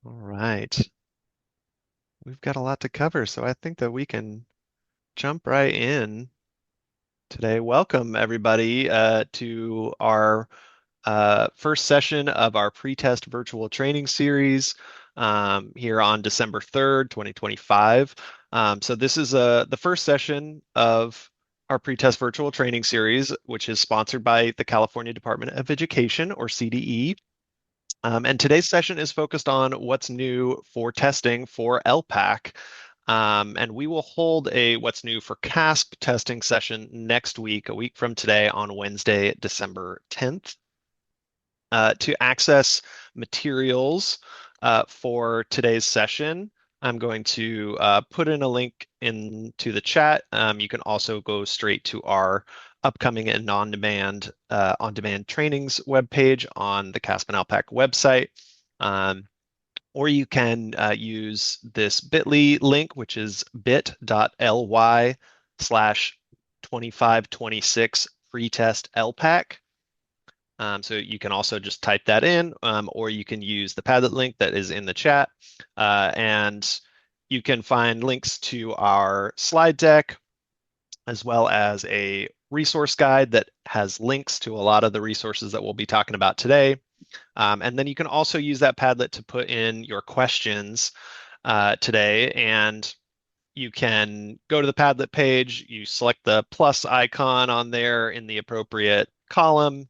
All right. We've got a lot to cover, so I think that we can jump right in today. Welcome, everybody, to our first session of our Pretest virtual training series here on December 3rd, 2025. So this is the first session of our Pretest virtual training series, which is sponsored by the California Department of Education, or CDE. And today's session is focused on what's new for testing for ELPAC. And we will hold a what's new for CAASPP testing session next week, a week from today on Wednesday, December 10th. To access materials for today's session, I'm going to put in a link into the chat. You can also go straight to our upcoming and on-demand trainings webpage on the CAASPP and ELPAC website. Or you can use this bit.ly link, which is bit.ly/2526 pretest LPAC. So you can also just type that in, or you can use the Padlet link that is in the chat. And you can find links to our slide deck, as well as a resource guide that has links to a lot of the resources that we'll be talking about today. And then you can also use that Padlet to put in your questions today. And you can go to the Padlet page, you select the plus icon on there in the appropriate column,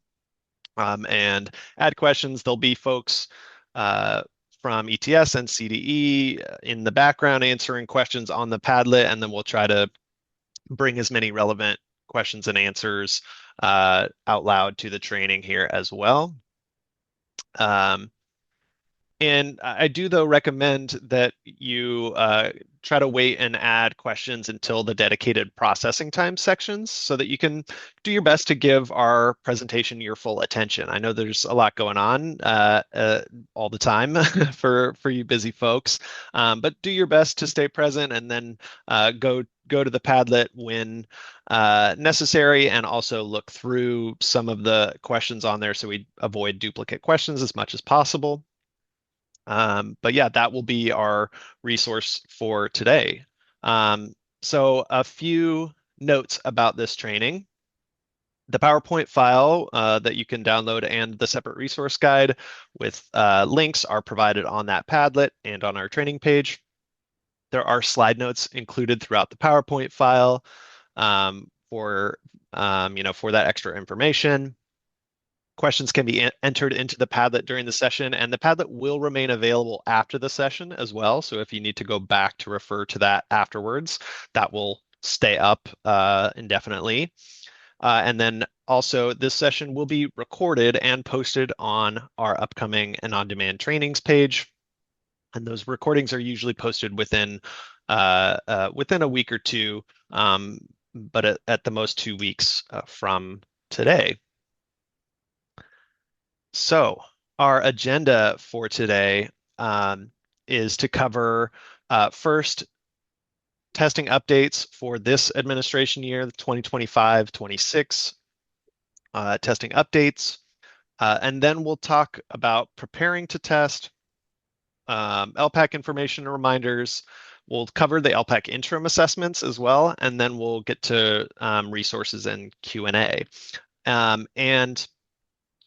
and add questions. There'll be folks from ETS and CDE in the background answering questions on the Padlet, and then we'll try to bring as many relevant questions and answers out loud to the training here as well. And I do, though, recommend that you try to wait and add questions until the dedicated processing time sections so that you can do your best to give our presentation your full attention. I know there's a lot going on all the time for you busy folks, but do your best to stay present and then go to the Padlet when necessary, and also look through some of the questions on there so we avoid duplicate questions as much as possible. But yeah, that will be our resource for today. So a few notes about this training. The PowerPoint file that you can download and the separate resource guide with links are provided on that Padlet and on our training page. There are slide notes included throughout the PowerPoint file for that extra information. Questions can be entered into the Padlet during the session, and the Padlet will remain available after the session as well. So if you need to go back to refer to that afterwards, that will stay up indefinitely. And then also, this session will be recorded and posted on our upcoming and on-demand trainings page. And those recordings are usually posted within a week or two, but at the most 2 weeks from today. So our agenda for today is to cover first testing updates for this administration year, the 2025-26 testing updates. And then we'll talk about preparing to test, ELPAC information and reminders. We'll cover the ELPAC interim assessments as well, and then we'll get to resources and Q&A. And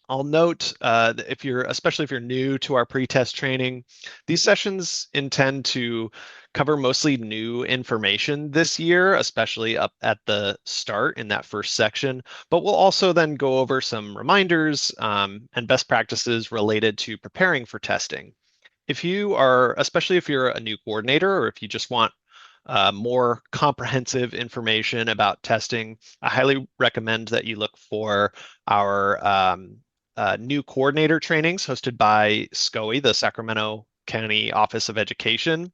I'll note especially if you're new to our pre-test training, these sessions intend to cover mostly new information this year, especially up at the start in that first section. But we'll also then go over some reminders and best practices related to preparing for testing. Especially if you're a new coordinator, or if you just want more comprehensive information about testing, I highly recommend that you look for our new coordinator trainings hosted by SCOE, the Sacramento County Office of Education.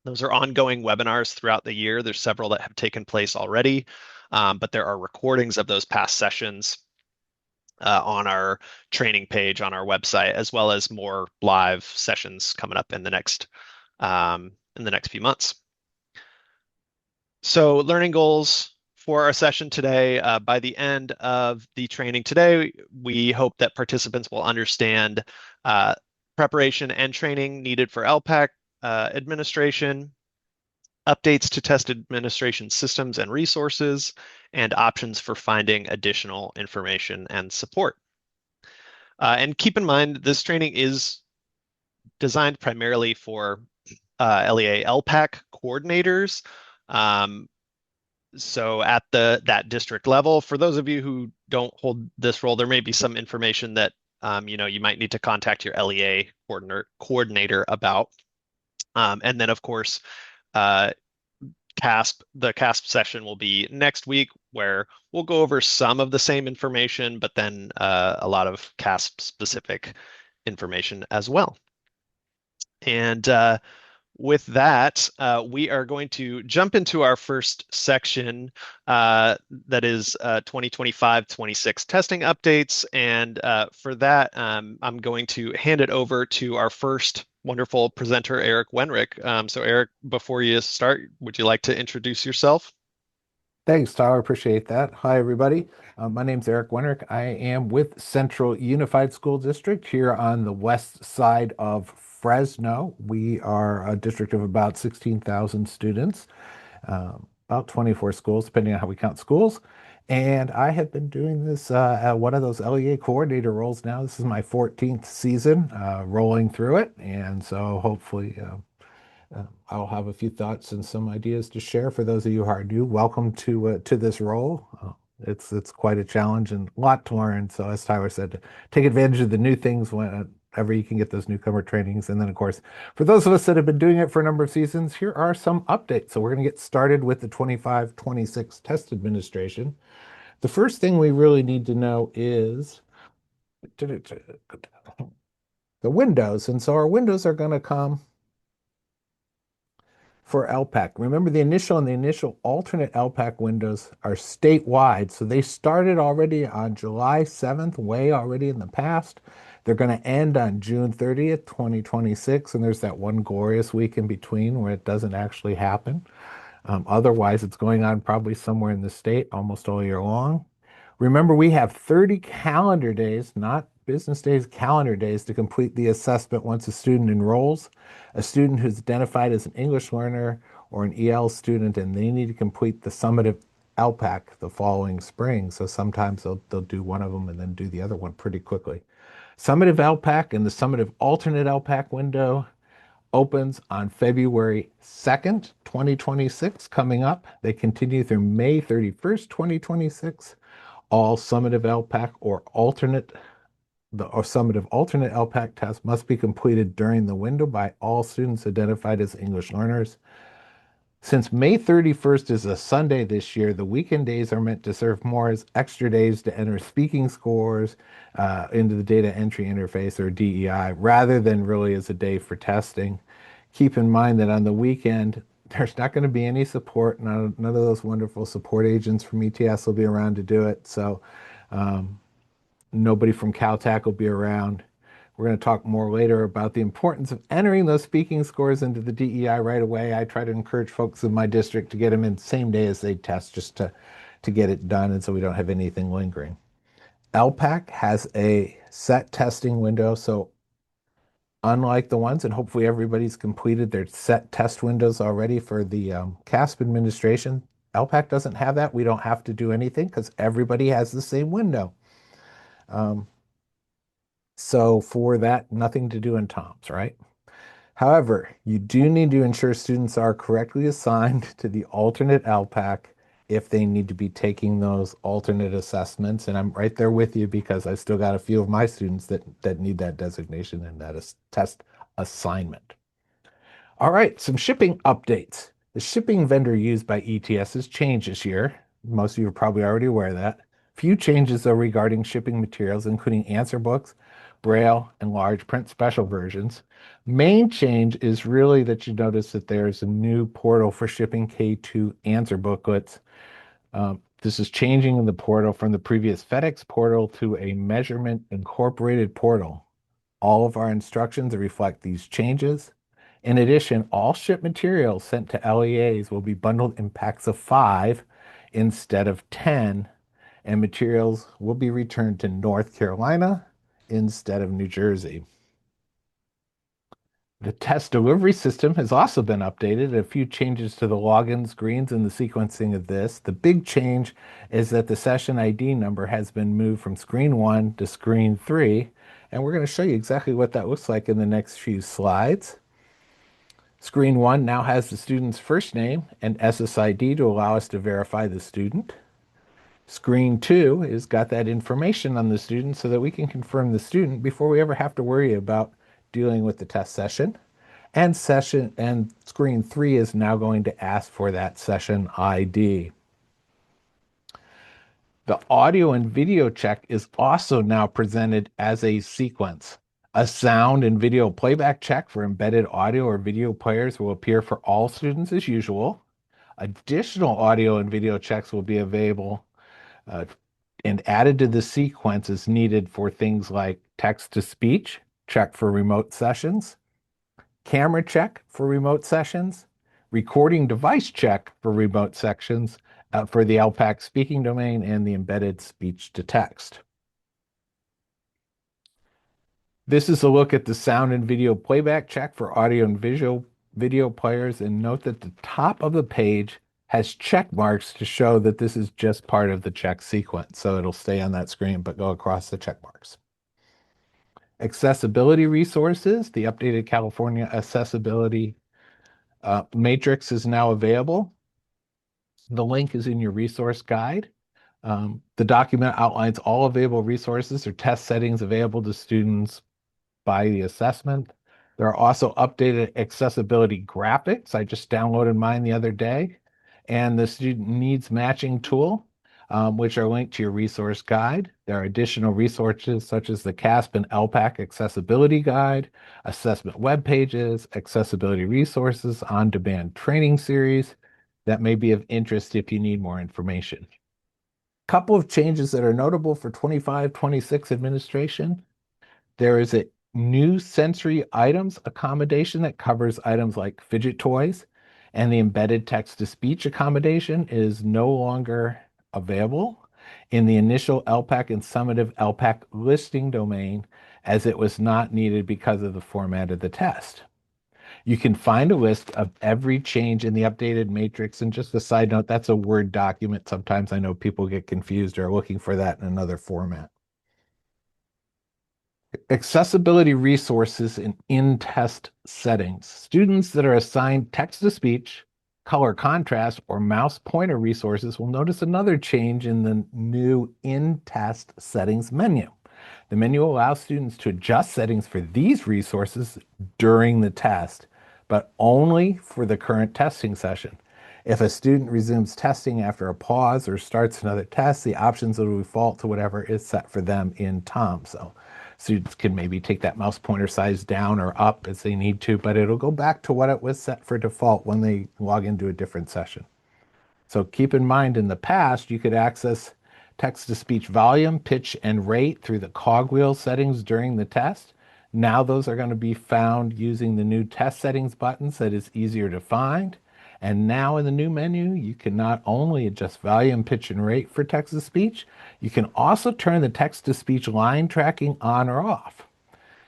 Those are ongoing webinars throughout the year. There's several that have taken place already, but there are recordings of those past sessions on our training page on our website, as well as more live sessions coming up in the next few months. So learning goals for our session today. By the end of the training today, we hope that participants will understand preparation and training needed for ELPAC administration, updates to test administration systems and resources, and options for finding additional information and support. And keep in mind, this training is designed primarily for LEA LPAC coordinators. Um, so at that district level, for those of you who don't hold this role, there may be some information that you might need to contact your LEA coordinator about. And then, of course, uh, the CAASPP session will be next week, where we'll go over some of the same information, but then a lot of CAASPP specific information as well. And with that, we are going to jump into our first section that is 2025-26 testing updates. And for that, I'm going to hand it over to our first wonderful presenter, Eric Wenrick. So Eric, before you start, would you like to introduce yourself? Thanks, Tyler. Appreciate that. Hi, everybody. My name's Eric Wenrick. I am with Central Unified School District here on the west side of Fresno. We are a district of about 16,000 students, about 24 schools, depending on how we count schools. And I have been doing this at one of those LEA coordinator roles now. This is my 14th season rolling through it. And so hopefully I'll have a few thoughts and some ideas to share for those of you who are new. Welcome to this role. It's quite a challenge and a lot to learn. So as Tyler said, take advantage of the new things whenever you can get those newcomer trainings. And then of course, for those of us that have been doing it for a number of seasons, here are some updates. So we're going to get started with the 25-26 test administration. The first thing we really need to know is the windows. And so our windows are going to come for ELPAC. Remember, the initial and the initial alternate ELPAC windows are statewide. So they started already on July 7th, way already in the past. They're going to end on June 30th, 2026. And there's that one glorious week in between where it doesn't actually happen. Otherwise, it's going on probably somewhere in the state almost all year long. Remember, we have 30 calendar days, not business days, calendar days to complete the assessment once a student enrolls. A student who's identified as an English learner or an EL student, and they need to complete the summative LPAC the following spring. So sometimes they'll do one of them and then do the other one pretty quickly. Summative LPAC and the summative alternate LPAC window opens on February 2nd, 2026, coming up. They continue through May 31st, 2026. All summative LPAC or summative alternate LPAC tests must be completed during the window by all students identified as English learners. Since May 31st is a Sunday this year, the weekend days are meant to serve more as extra days to enter speaking scores into the data entry interface or DEI rather than really as a day for testing. Keep in mind that on the weekend, there's not going to be any support. None of those wonderful support agents from ETS will be around to do it. So nobody from Caltech will be around. We're going to talk more later about the importance of entering those speaking scores into the DEI right away. I try to encourage folks in my district to get them in the same day as they test just to get it done and so we don't have anything lingering. LPAC has a set testing window. So unlike the ones, and hopefully everybody's completed their set test windows already for the CAASPP administration, LPAC doesn't have that. We don't have to do anything because everybody has the same window. So for that, nothing to do in TOMS, right? However, you do need to ensure students are correctly assigned to the alternate LPAC if they need to be taking those alternate assessments. And I'm right there with you because I still got a few of my students that need that designation and that is test assignment. All right, some shipping updates. The shipping vendor used by ETS has changed this year. Most of you are probably already aware of that. Few changes, though, regarding shipping materials, including answer books, Braille, and large print special versions. Main change is really that you notice that there's a new portal for shipping K2 answer booklets. This is changing in the portal from the previous FedEx portal to a measurement incorporated portal. All of our instructions reflect these changes. In addition, all shipped materials sent to LEAs will be bundled in packs of 5 instead of 10, and materials will be returned to North Carolina instead of New Jersey. The test delivery system has also been updated. A few changes to the login screens and the sequencing of this. The big change is that the session ID number has been moved from screen 1 to screen 3. And we're going to show you exactly what that looks like in the next few slides. Screen 1 now has the student's first name and SSID to allow us to verify the student. Screen 2 has got that information on the student so that we can confirm the student before we ever have to worry about dealing with the test session. And screen 3 is now going to ask for that session ID. The audio and video check is also now presented as a sequence. A sound and video playback check for embedded audio or video players will appear for all students as usual. Additional audio and video checks will be available uh, and added to the sequence as needed for things like text to speech, check for remote sessions, camera check for remote sessions, recording device check for remote sections for the ELPAC speaking domain and the embedded speech to text. This is a look at the sound and video playback check for audio and visual video players, and note that the top of the page has check marks to show that this is just part of the check sequence. So it'll stay on that screen, but go across the check marks. Accessibility resources, the updated California accessibility matrix is now available. The link is in your resource guide. The document outlines all available resources or test settings available to students by the assessment. There are also updated accessibility graphics. I just downloaded mine the other day, and the student needs matching tool, which are linked to your resource guide. There are additional resources such as the CAASPP and ELPAC accessibility guide, assessment web pages, accessibility resources, on-demand training series that may be of interest if you need more information. Couple of changes that are notable for 25-26 administration. There is a new sensory items accommodation that covers items like fidget toys, and the embedded text-to-speech accommodation is no longer available in the initial ELPAC and summative ELPAC listing domain, as it was not needed because of the format of the test. You can find a list of every change in the updated matrix. And just a side note, that's a Word document. Sometimes I know people get confused or are looking for that in another format. Accessibility resources in-test settings. Students that are assigned text-to-speech, color contrast, or mouse pointer resources will notice another change in the new in-test settings menu. The menu allows students to adjust settings for these resources during the test, but only for the current testing session. If a student resumes testing after a pause or starts another test, the options will default to whatever is set for them in TOM. So students can maybe take that mouse pointer size down or up as they need to, but it'll go back to what it was set for default when they log into a different session. So keep in mind, in the past, you could access text-to-speech volume, pitch, and rate through the cogwheel settings during the test. Now those are going to be found using the new test settings buttons that is easier to find. And now in the new menu, you can not only adjust volume, pitch, and rate for text-to-speech, you can also turn the text-to-speech line tracking on or off.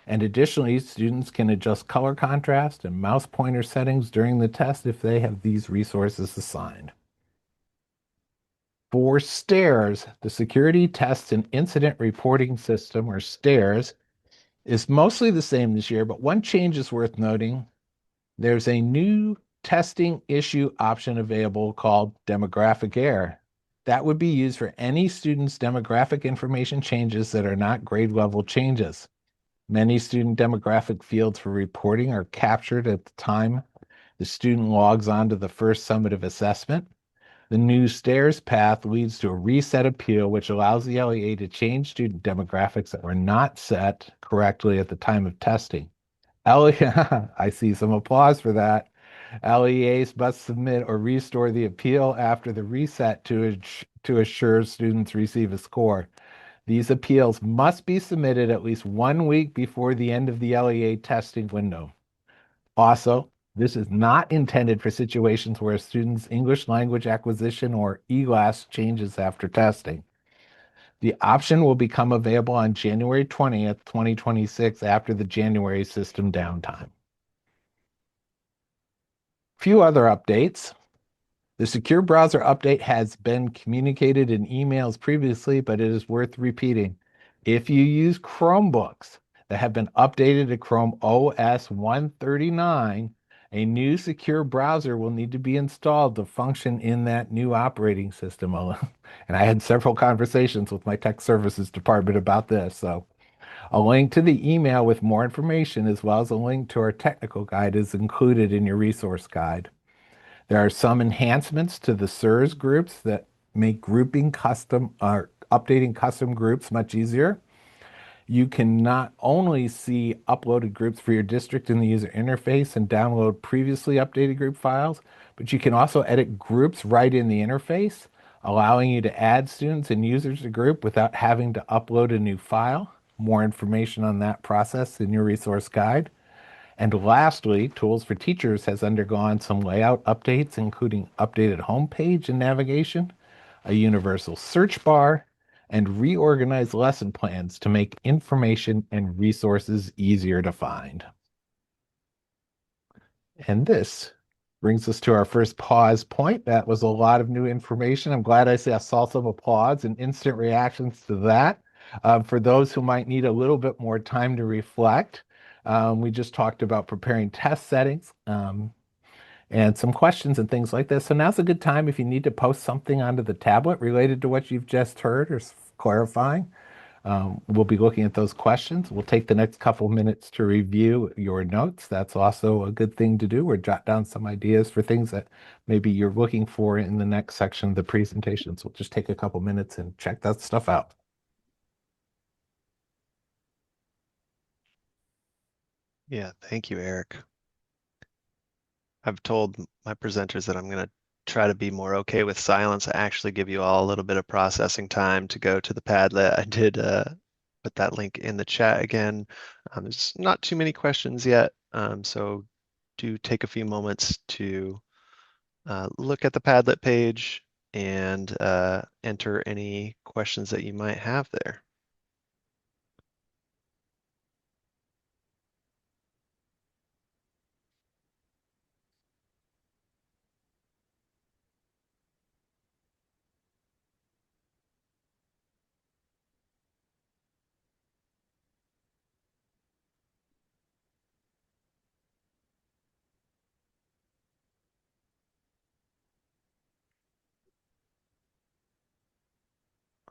And additionally, students can adjust color contrast and mouse pointer settings during the test if they have these resources assigned. For STARS, the Security Tests and Incident Reporting System, or STARS, is mostly the same this year, but one change is worth noting. There's a new testing issue option available called demographic error. That would be used for any student's demographic information changes that are not grade level changes. Many student demographic fields for reporting are captured at the time the student logs on to the first summative assessment. The new STARS path leads to a reset appeal, which allows the LEA to change student demographics that were not set correctly at the time of testing. I see some applause for that. LEAs must submit or restore the appeal after the reset to assure students receive a score. These appeals must be submitted at least 1 week before the end of the LEA testing window. Also, this is not intended for situations where a student's English language acquisition or ELAS changes after testing. The option will become available on January 20th, 2026, after the January system downtime. Few other updates. The secure browser update has been communicated in emails previously, but it is worth repeating. If you use Chromebooks that have been updated to Chrome OS 139, a new secure browser will need to be installed to function in that new operating system. And I had several conversations with my tech services department about this. So a link to the email with more information, as well as a link to our technical guide, is included in your resource guide. There are some enhancements to the SIRS groups that make grouping custom or updating custom groups much easier. You can not only see uploaded groups for your district in the user interface and download previously updated group files, but you can also edit groups right in the interface, allowing you to add students and users to group without having to upload a new file. More information on that process in your resource guide. And lastly, Tools for Teachers has undergone some layout updates, including updated homepage and navigation, a universal search bar, and reorganized lesson plans to make information and resources easier to find. And this brings us to our first pause point. That was a lot of new information. I'm glad I saw some applause and instant reactions to that. For those who might need a little bit more time to reflect, we just talked about preparing test settings and some questions and things like this. So now's a good time if you need to post something onto the tablet related to what you've just heard or clarifying. We'll be looking at those questions. We'll take the next couple minutes to review your notes. That's also a good thing to do, or jot down some ideas for things that maybe you're looking for in the next section of the presentation. So we'll just take a couple minutes and check that stuff out. Yeah, thank you, Eric. I've told my presenters that I'm going to try to be more okay with silence. I actually give you all a little bit of processing time to go to the Padlet. I did put that link in the chat again. There's not too many questions yet, so do take a few moments to look at the Padlet page and enter any questions that you might have there.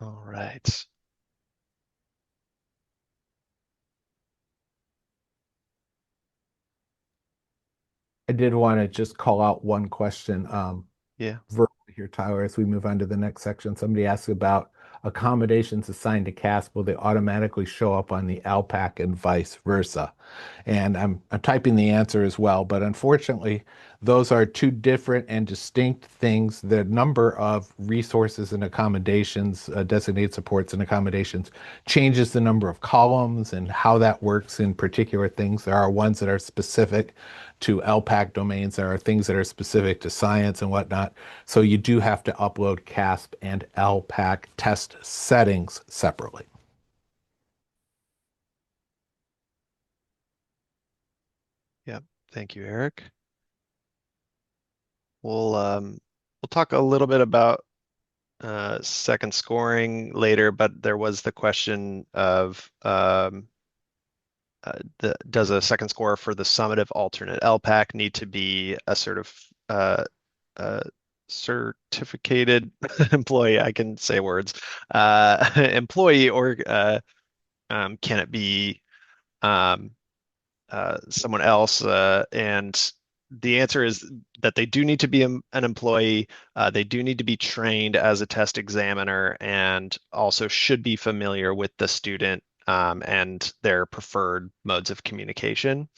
All right. I did want to just call out one question. Yeah. Verbally here, Tyler, as we move on to the next section. Somebody asked about accommodations assigned to CAASPP. Will they automatically show up on the ELPAC and vice versa? And I'm typing the answer as well, but unfortunately, those are two different and distinct things. The number of resources and accommodations, designated supports and accommodations, changes the number of columns and how that works in particular things. There are ones that are specific to ELPAC domains. There are things that are specific to science and whatnot. So you do have to upload CAASPP and ELPAC test settings separately. Yep. Thank you, Eric. We'll talk a little bit about second scoring later, but there was the question of does a second score for the summative alternate LPAC need to be a sort of uh, certificated employee? I can say words. Employee, or can it be um, someone else? And the answer is that they do need to be an employee. They do need to be trained as a test examiner and also should be familiar with the student and their preferred modes of communication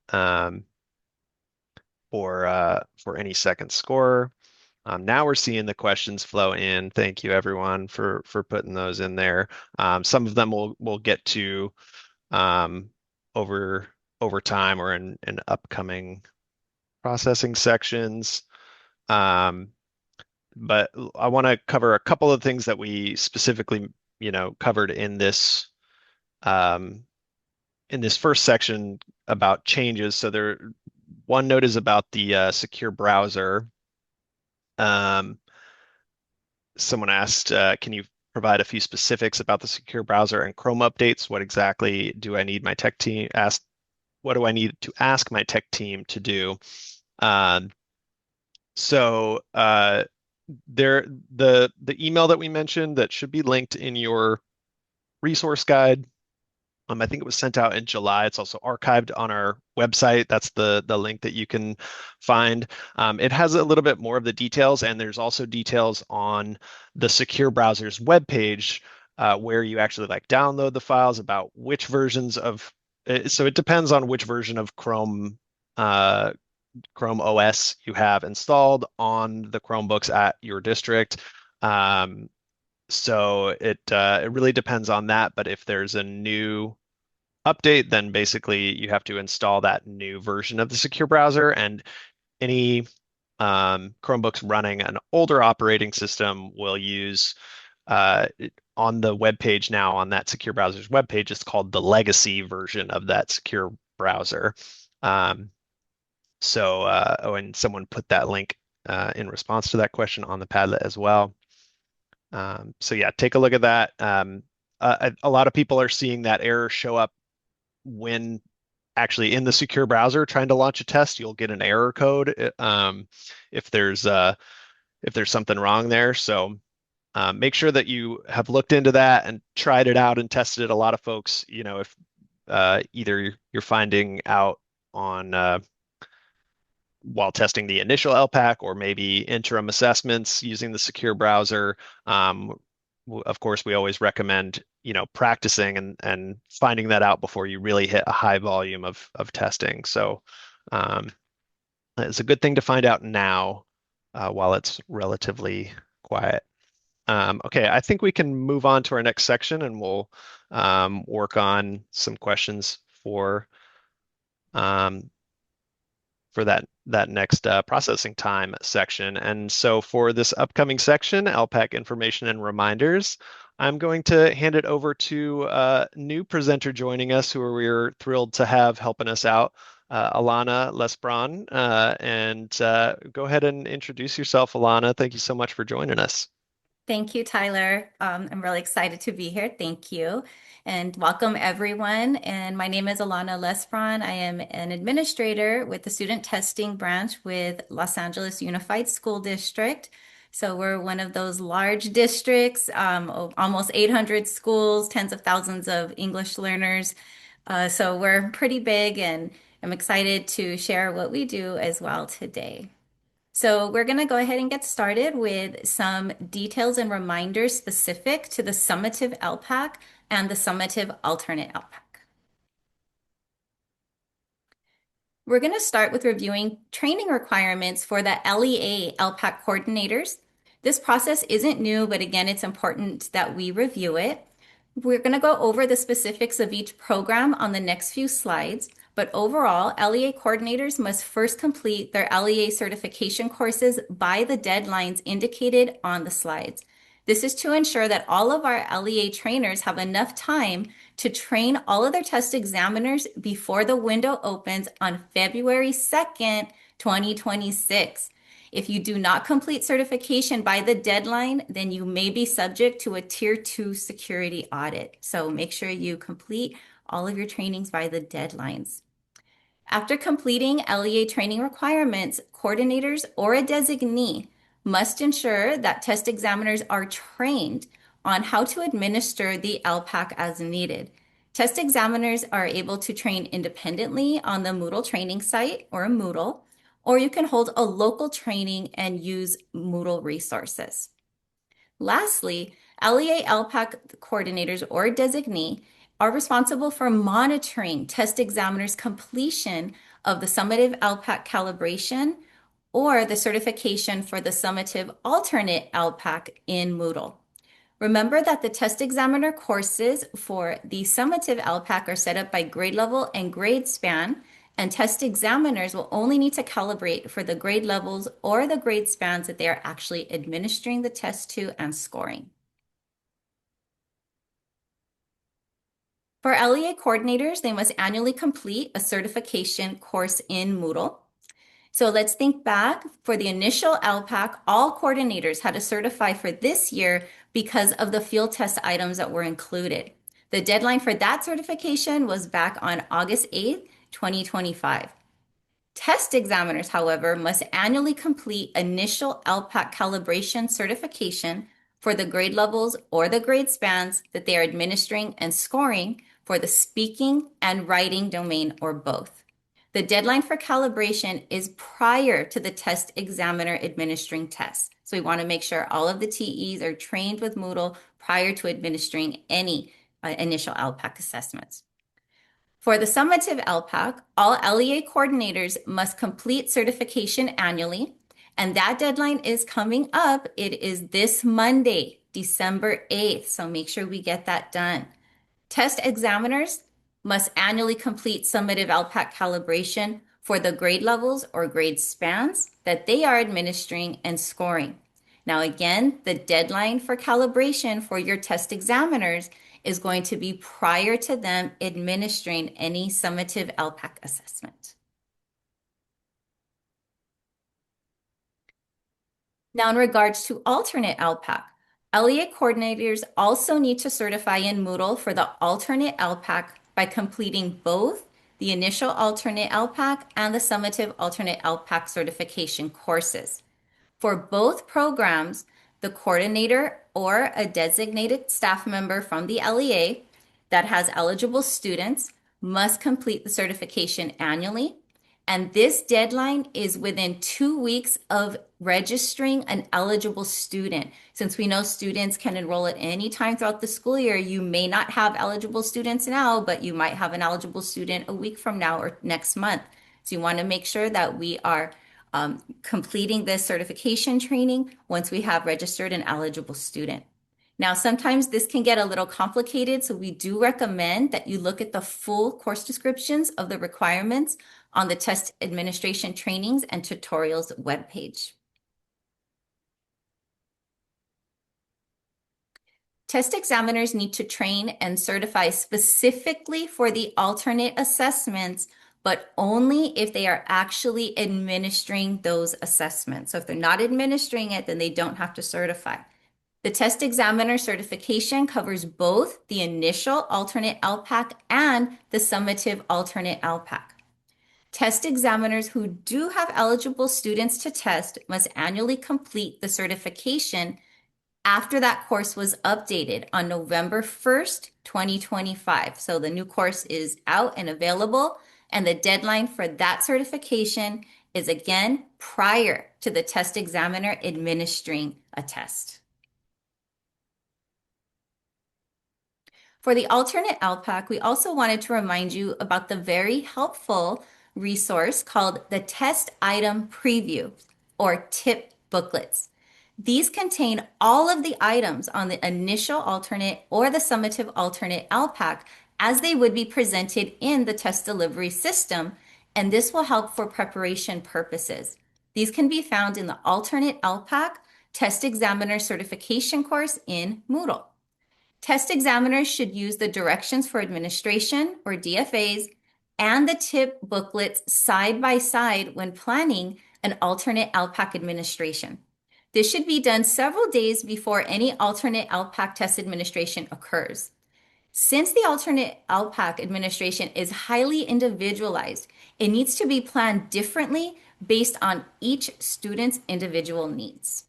um, for any second scorer. Now we're seeing the questions flow in. Thank you everyone for putting those in there. Some of them we'll get to um, over over time or in upcoming processing sections. Um, but I want to cover a couple of things that we specifically, covered um, in this first section about changes. So One note is about the secure browser. Um, Someone asked, can you provide a few specifics about the secure browser and Chrome updates? What exactly do I need my tech team ask? What do I need to ask my tech team to do? Um, so there, the email that we mentioned that should be linked in your resource guide. I think it was sent out in July. It's also archived on our website. That's the link that you can find. It has a little bit more of the details, and there's also details on the secure browser's webpage where you actually like download the files about which versions of. So it depends on which version of uh, Chrome OS you have installed on the Chromebooks at your district. Um, so it really depends on that. But if there's a new update, then basically you have to install that new version of the secure browser. And any Chromebooks running an older operating system will use on the web page now on that secure browser's web page. It's called the legacy version of that secure browser. Um, oh, and someone put that link in response to that question on the Padlet as well. So yeah, take a look at that. A lot of people are seeing that error show up when actually in the secure browser trying to launch a test. You'll get an error code if there's something wrong there. So make sure that you have looked into that and tried it out and tested it. A lot of folks, if either you're finding out on while testing the initial ELPAC or maybe interim assessments using the secure browser. Um, of course, we always recommend, practicing and finding that out before you really hit a high volume of testing. So um, it's a good thing to find out now while it's relatively quiet. Okay, I think we can move on to our next section and we'll work on some questions um, for that next processing time section. And so for this upcoming section, LPAC information and reminders, I'm going to hand it over to a new presenter joining us, who we're thrilled to have helping us out, Alana Lesbron. And go ahead and introduce yourself, Alana. Thank you so much for joining us. Thank you, Tyler. I'm really excited to be here. Thank you. And welcome, everyone. And my name is Alana Lesbron. I am an administrator with the student testing branch with Los Angeles Unified School District. So we're one of those large districts, almost 800 schools, tens of thousands of English learners. So we're pretty big, and I'm excited to share what we do as well today. So we're going to go ahead and get started with some details and reminders specific to the summative LPAC and the summative alternate LPAC. We're going to start with reviewing training requirements for the LEA LPAC coordinators. This process isn't new, but again, it's important that we review it. We're going to go over the specifics of each program on the next few slides, but overall, LEA coordinators must first complete their LEA certification courses by the deadlines indicated on the slides. This is to ensure that all of our LEA trainers have enough time to train all of their test examiners before the window opens on February 2nd, 2026. If you do not complete certification by the deadline, then you may be subject to a Tier 2 security audit. So make sure you complete all of your trainings by the deadlines. After completing LEA training requirements, coordinators or a designee must ensure that test examiners are trained on how to administer the LPAC as needed. Test examiners are able to train independently on the Moodle training site or Moodle, or you can hold a local training and use Moodle resources. Lastly, LEA LPAC coordinators or designee are responsible for monitoring test examiners' completion of the summative LPAC calibration or the certification for the summative alternate LPAC in Moodle. Remember that the test examiner courses for the summative LPAC are set up by grade level and grade span, and test examiners will only need to calibrate for the grade levels or the grade spans that they are actually administering the test to and scoring. For LEA coordinators, they must annually complete a certification course in Moodle. So let's think back. For the initial ELPAC, all coordinators had to certify for this year because of the field test items that were included. The deadline for that certification was back on August 8th, 2025. Test examiners, however, must annually complete initial ELPAC calibration certification for the grade levels or the grade spans that they are administering and scoring for the speaking and writing domain or both. The deadline for calibration is prior to the test examiner administering tests. So we want to make sure all of the TEs are trained with Moodle prior to administering any initial ELPAC assessments. For the summative ELPAC, all LEA coordinators must complete certification annually, and that deadline is coming up. It is this Monday, December 8th, so make sure we get that done. Test examiners must annually complete summative ELPAC calibration for the grade levels or grade spans that they are administering and scoring. Now, again, the deadline for calibration for your test examiners is going to be prior to them administering any summative ELPAC assessment. Now, in regards to alternate ELPAC, LEA coordinators also need to certify in Moodle for the alternate ELPAC by completing both the initial alternate ELPAC and the summative alternate ELPAC certification courses. For both programs, the coordinator or a designated staff member from the LEA that has eligible students must complete the certification annually. And this deadline is within 2 weeks of registering an eligible student. Since we know students can enroll at any time throughout the school year, you may not have eligible students now, but you might have an eligible student a week from now or next month. So you want to make sure that we are completing this certification training once we have registered an eligible student. Now, sometimes this can get a little complicated, so we do recommend that you look at the full course descriptions of the requirements on the test administration trainings and tutorials webpage. Test examiners need to train and certify specifically for the alternate assessments, but only if they are actually administering those assessments. So if they're not administering it, then they don't have to certify. The test examiner certification covers both the initial alternate ELPAC and the summative alternate ELPAC. Test examiners who do have eligible students to test must annually complete the certification after that course was updated on November 1st, 2025. So the new course is out and available, and the deadline for that certification is again prior to the test examiner administering a test. For the alternate ELPAC, we also wanted to remind you about the very helpful resource called the Test Item Preview, or TIP booklets. These contain all of the items on the initial alternate or the summative alternate ELPAC as they would be presented in the test delivery system, and this will help for preparation purposes. These can be found in the alternate ELPAC Test Examiner Certification course in Moodle. Test examiners should use the Directions for Administration, or DFAs, and the TIP booklets side by side when planning an alternate ELPAC administration. This should be done several days before any alternate ELPAC test administration occurs. Since the alternate ELPAC administration is highly individualized, it needs to be planned differently based on each student's individual needs.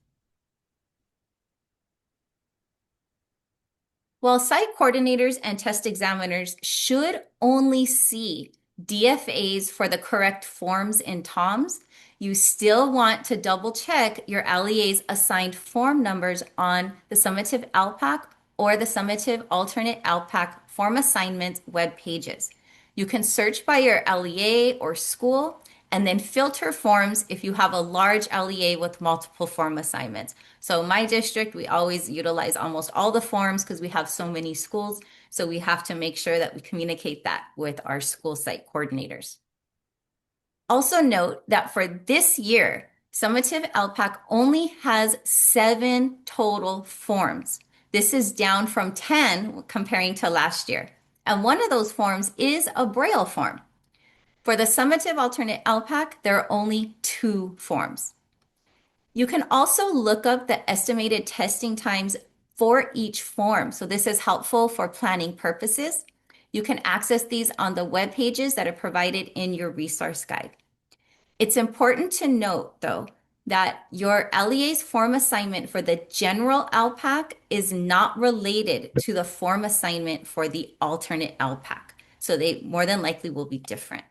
While site coordinators and test examiners should only see DFAs for the correct forms in TOMS, you still want to double check your LEA's assigned form numbers on the summative ELPAC or the summative alternate ELPAC form assignment web pages. You can search by your LEA or school and then filter forms if you have a large LEA with multiple form assignments. So my district, we always utilize almost all the forms because we have so many schools. So we have to make sure that we communicate that with our school site coordinators. Also note that for this year, summative ELPAC only has 7 total forms. This is down from 10 comparing to last year. And one of those forms is a Braille form. For the summative alternate ELPAC, there are only 2 forms. You can also look up the estimated testing times for each form. So this is helpful for planning purposes. You can access these on the web pages that are provided in your resource guide. It's important to note, though, that your LEA's form assignment for the general ELPAC is not related to the form assignment for the alternate ELPAC. So they more than likely will be different.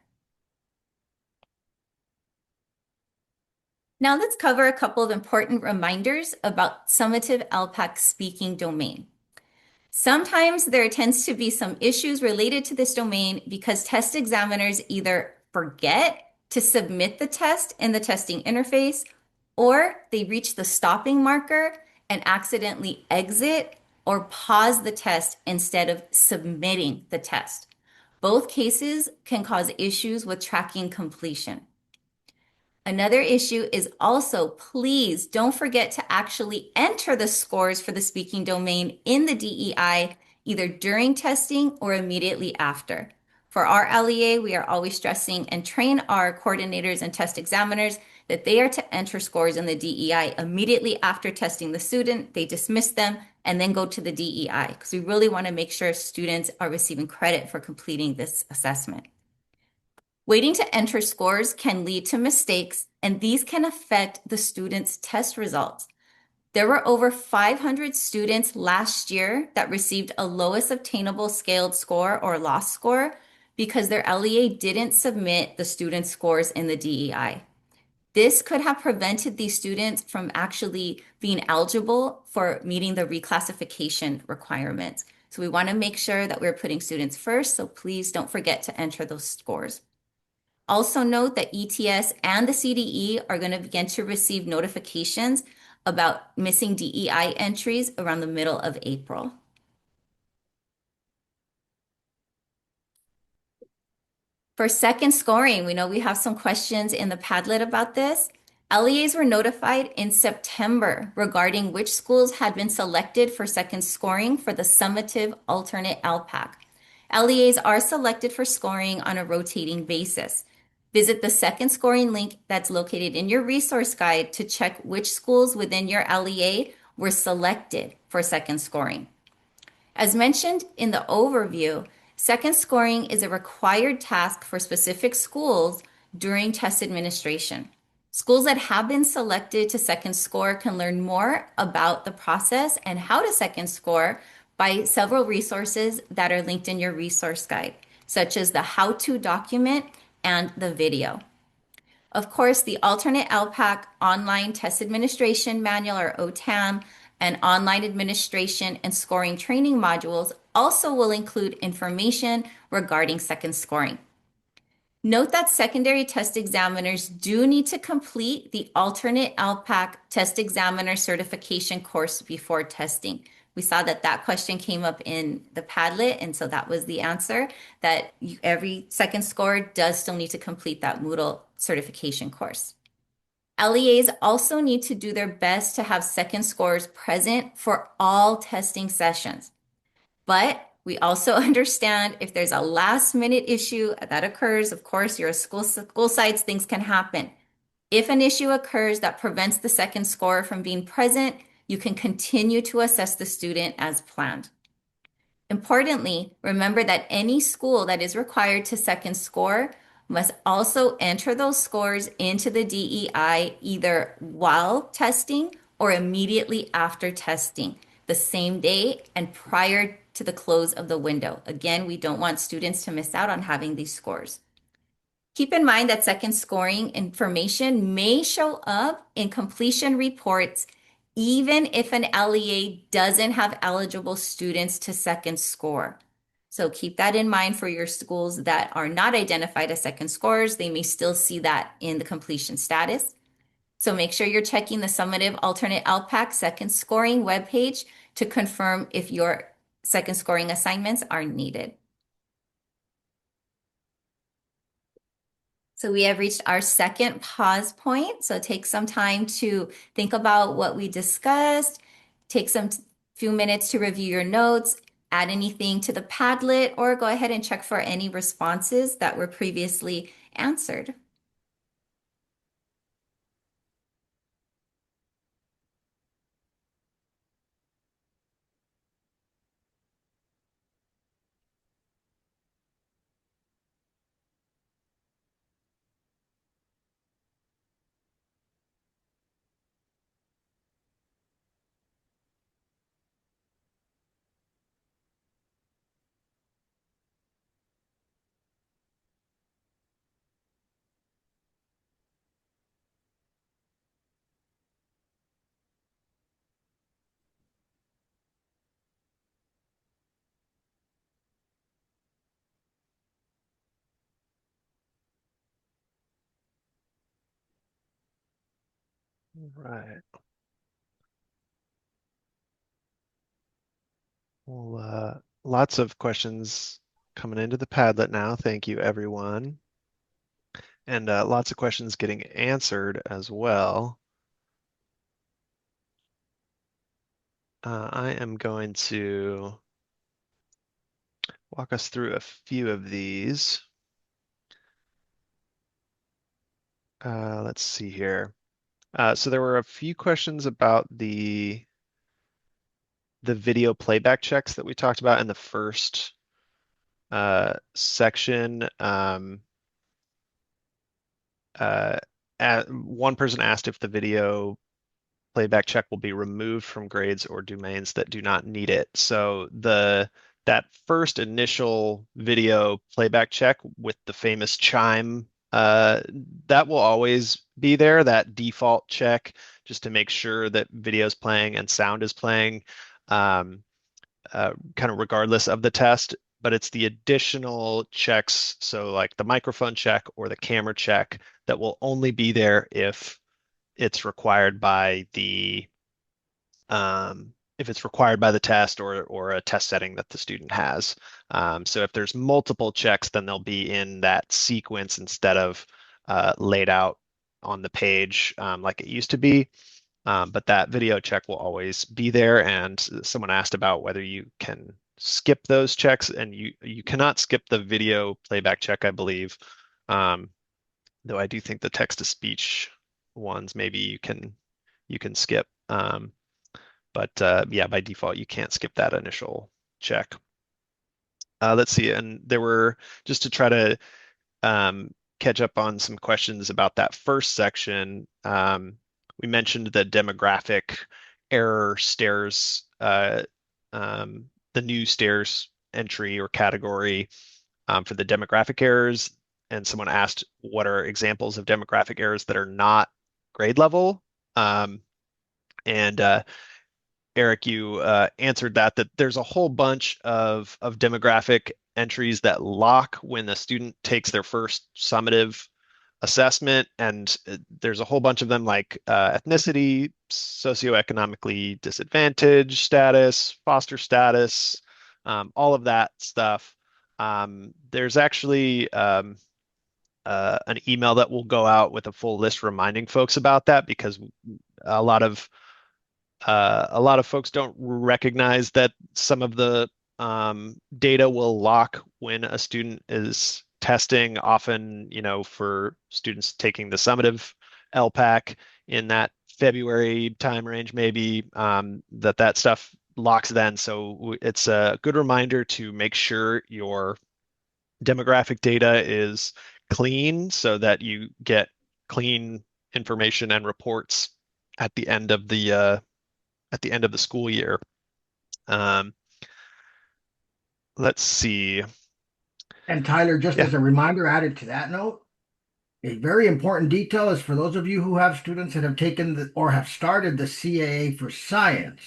Now let's cover a couple of important reminders about summative ELPAC speaking domain. Sometimes there tends to be some issues related to this domain because test examiners either forget to submit the test in the testing interface, or they reach the stopping marker and accidentally exit or pause the test instead of submitting the test. Both cases can cause issues with tracking completion. Another issue is also, please don't forget to actually enter the scores for the speaking domain in the DEI either during testing or immediately after. For our LEA, we are always stressing and train our coordinators and test examiners that they are to enter scores in the DEI immediately after testing the student. They dismiss them and then go to the DEI because we really want to make sure students are receiving credit for completing this assessment. Waiting to enter scores can lead to mistakes, and these can affect the students' test results. There were over 500 students last year that received a lowest obtainable scaled score or loss score because their LEA didn't submit the student scores in the DEI. This could have prevented these students from actually being eligible for meeting the reclassification requirements. So we want to make sure that we're putting students first, so please don't forget to enter those scores. Also note that ETS and the CDE are going to begin to receive notifications about missing DEI entries around the middle of April. For second scoring, we know we have some questions in the Padlet about this. LEAs were notified in September regarding which schools had been selected for second scoring for the summative alternate ELPAC. LEAs are selected for scoring on a rotating basis. Visit the second scoring link that's located in your resource guide to check which schools within your LEA were selected for second scoring. As mentioned in the overview, second scoring is a required task for specific schools during test administration. Schools that have been selected to second score can learn more about the process and how to second score by several resources that are linked in your resource guide, such as the how-to document and the video. Of course, the alternate ELPAC online test administration manual or OTAM and online administration and scoring training modules also will include information regarding second scoring. Note that secondary test examiners do need to complete the alternate ELPAC test examiner certification course before testing. We saw that that question came up in the Padlet, and so that was the answer, that every second score does still need to complete that Moodle certification course. LEAs also need to do their best to have second scores present for all testing sessions. But we also understand if there's a last minute issue that occurs, of course, you're a school sites, things can happen. If an issue occurs that prevents the second score from being present, you can continue to assess the student as planned. Importantly, remember that any school that is required to second score must also enter those scores into the DEI either while testing or immediately after testing, the same day and prior to the close of the window. Again, we don't want students to miss out on having these scores. Keep in mind that second scoring information may show up in completion reports even if an LEA doesn't have eligible students to second score. So keep that in mind for your schools that are not identified as second scorers. They may still see that in the completion status. So make sure you're checking the summative alternate ELPAC second scoring webpage to confirm if your second scoring assignments are needed. So we have reached our second pause point. So take some time to think about what we discussed, take some few minutes to review your notes, add anything to the Padlet, or go ahead and check for any responses that were previously answered. Right. Well, lots of questions coming into the Padlet now. Thank you, everyone. And lots of questions getting answered as well. I am going to walk us through a few of these. Let's see here. So there were a few questions about the video playback checks that we talked about in the first section. Uh, One person asked if the video playback check will be removed from grades or domains that do not need it. So that first initial video playback check with the famous chime, that will always be there, that default check, just to make sure that video is playing and sound is playing, kind of regardless of the test. But it's the additional checks, so like the microphone check or the camera check, that will only be there it's required by the if it's required by the test or a test setting that the student has. So if there's multiple checks, then they'll be in that sequence instead of laid out on the page like it used to be. But that video check will always be there. And someone asked about whether you can skip those checks, and you cannot skip the video playback check, I believe. Though I do think the text to speech ones maybe you can skip. But yeah, by default, you can't skip that initial check. Let's see, and there were, just to try to catch up on some questions about that first section, we mentioned the demographic error stairs, the new stairs entry or category for the demographic errors. And someone asked, what are examples of demographic errors that are not grade level? And Eric, you answered that there's a whole bunch of demographic entries that lock when a student takes their first summative assessment, and there's a whole bunch of them like ethnicity, socioeconomically disadvantaged status, foster status, all of that stuff. There's actually an email that will go out with a full list reminding folks about that, because a lot of folks don't recognize that some of the data will lock when a student is testing. Often, for students taking the summative LPAC in that February time range, maybe that stuff locks then. So it's a good reminder to make sure your demographic data is clean so that you get clean information and reports at the end of the school year. Um, let's see. And Tyler, just Yeah, as a reminder, added to that note, a very important detail is for those of you who have students that have taken or have started the CAA for science.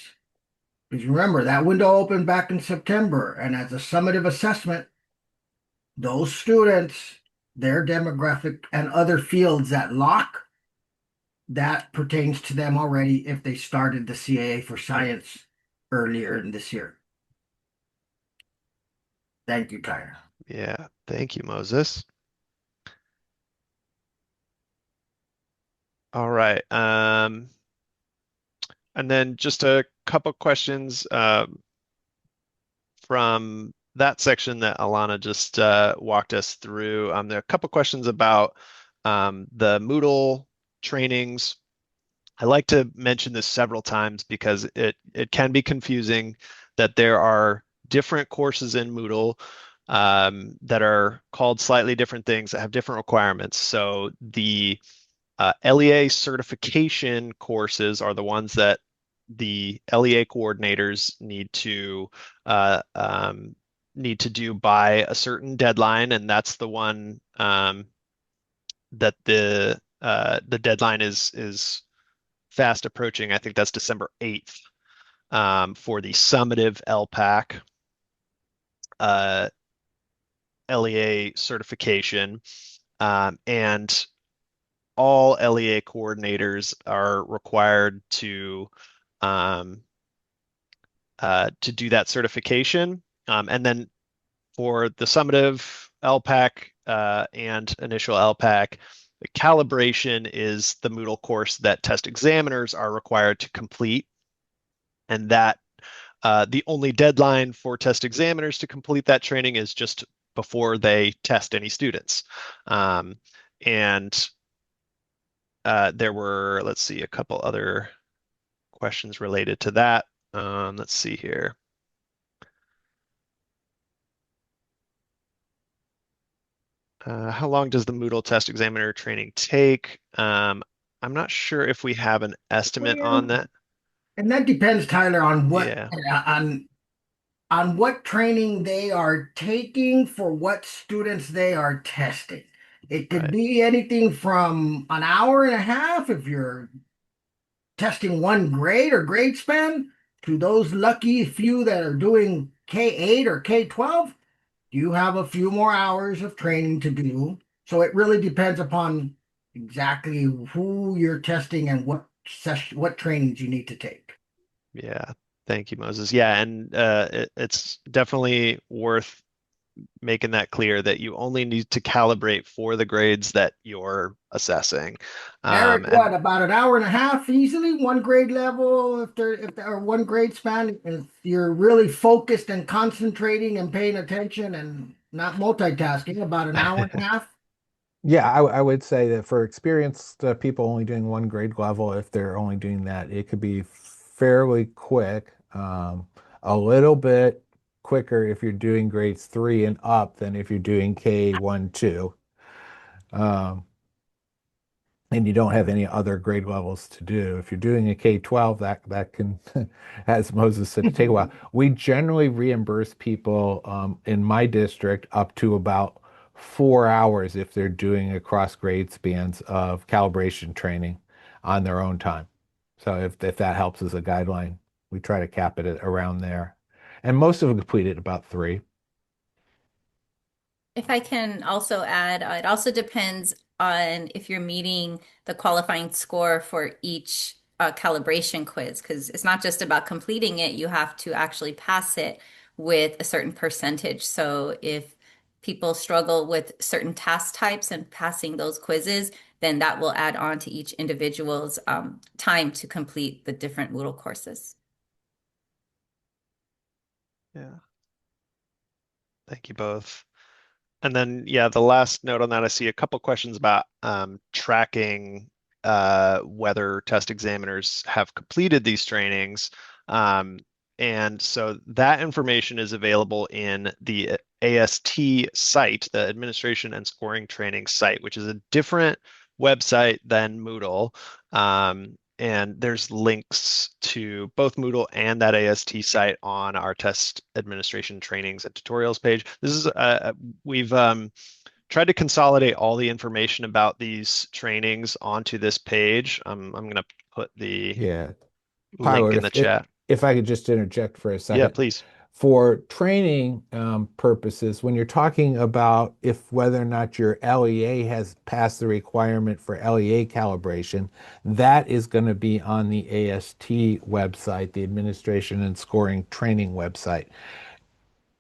Because remember, that window opened back in September, and as a summative assessment, those students, their demographic and other fields that lock, that pertains to them already if they started the CAA for science earlier in this year. Thank you, Tyler. yeah. Thank you, Moses. All right. And then just a couple questions from that section that Alana just walked us through. There are a couple questions about the Moodle trainings. I like to mention this several times because it can be confusing that there are different courses in Moodle that are called slightly different things that have different requirements. So the LEA certification courses are the ones that the LEA coordinators uh, um, need to do by a certain deadline, and that's the one that the deadline is fast approaching. I think that's December 8th for the summative LPAC LEA certification. And all LEA coordinators are required um, to do that certification. And then for the summative LPAC and initial LPAC, the calibration is the Moodle course that test examiners are required to complete. And that the only deadline for test examiners to complete that training is just before they test any students. And there were, let's see, a couple other questions related to that. Let's see here. How long does the Moodle test examiner training take? I'm not sure if we have an estimate on Well, that. and that depends, Tyler, on Yeah, what training they are taking for what students they are testing. It could right. be anything from an hour and a half if you're testing one grade or grade span to those lucky few that are doing K-8 or K-12. You have a few more hours of training to do. So it really depends upon exactly who you're testing and what session, what trainings you need to take. Yeah. Thank you, Moses. Yeah, and it's definitely worth making that clear that you only need to calibrate for the grades that you're assessing. Eric, And what, about an hour and a half easily, one grade level, if there or one grade span, if you're really focused and concentrating and paying attention and not multitasking, about an hour and a half. Yeah, I would say that for experienced people only doing one grade level, if they're only doing that, it could be fairly quick. A little bit quicker if you're doing grades 3 and up than if you're doing K1, 2. Um, and you don't have any other grade levels to do. If you're doing a K-12, that can, as Moses said, take a while. We generally reimburse people in my district up to about 4 hours if they're doing across grade spans of calibration training on their own time. So if that helps as a guideline, we try to cap it at around there. And most of them complete it in about 3. If I can also add, it also depends on if you're meeting the qualifying score for each calibration quiz, because it's not just about completing it, you have to actually pass it with a certain percentage. So if people struggle with certain task types and passing those quizzes, then that will add on to each individual's time to complete the different Moodle courses. yeah, thank you both. And then, yeah, the last note on that, I see a couple questions about tracking whether test examiners have completed these trainings. Um, and so that information is available in the AST site, the Administration and Scoring Training site, which is a different website than Moodle. And there's links to both Moodle and that AST site on our test administration trainings and tutorials page. This is we've tried to consolidate all the information about these trainings onto this page. I'm going to put the Yeah. link Tyler, in the chat. if I could just interject for a Yeah, second. please. For training purposes, when you're talking about if whether or not your LEA has passed the requirement for LEA calibration, that is going to be on the AST website, the Administration and Scoring Training website.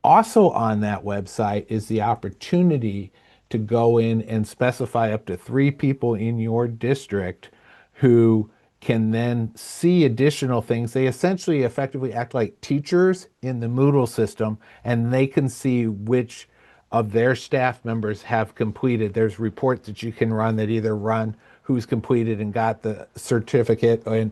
Also on that website is the opportunity to go in and specify up to 3 people in your district who can then see additional things. They essentially effectively act like teachers in the Moodle system, and they can see which of their staff members have completed. There's reports that you can run that either run who's completed and got the certificate, and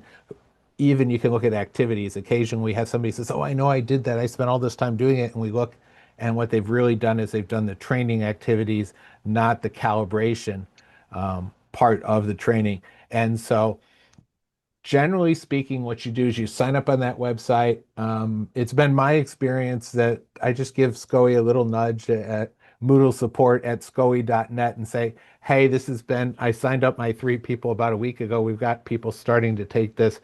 even you can look at activities. Occasionally we have somebody says, "Oh, I know I did that. I spent all this time doing it." And we look, and what they've really done is they've done the training activities, not the calibration part of the training. And so generally speaking, what you do is you sign up on that website. It's been my experience that I just give SCOE a little nudge at Moodle support at scoe.net and say, "Hey, I signed up my 3 people about a week ago. We've got people starting to take this.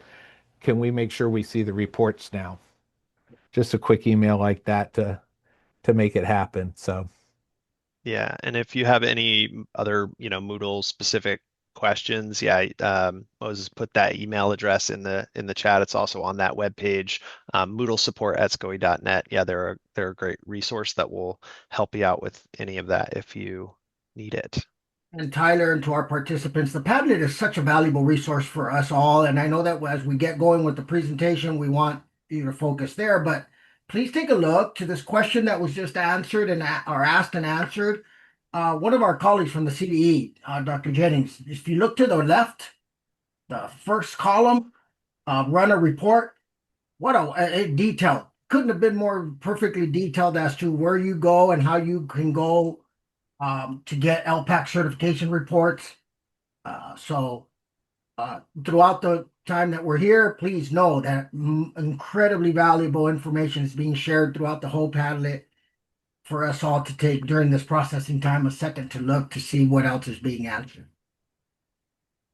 Can we make sure we see the reports now?" Just a quick email like that to make it happen. So Yeah, and if you have any other, Moodle specific questions, yeah, Moses put that email address in the chat. It's also on that webpage, Moodle support at SCOE.net. Yeah, they're a great resource that will help you out with any of that if you need it. And Tyler, and to our participants, the Padlet is such a valuable resource for us all. And I know that as we get going with the presentation, we want you to focus there, but please take a look to this question that was just answered and or asked and answered. One of our colleagues from the CDE, Dr. Jennings, if you look to the left, the first column, run a report. What a detailed. Couldn't have been more perfectly detailed as to where you go and how you can go to get ELPAC certification reports. So throughout the time that we're here, please know that incredibly valuable information is being shared throughout the whole Padlet for us all to take during this processing time a second to look to see what else is being answered.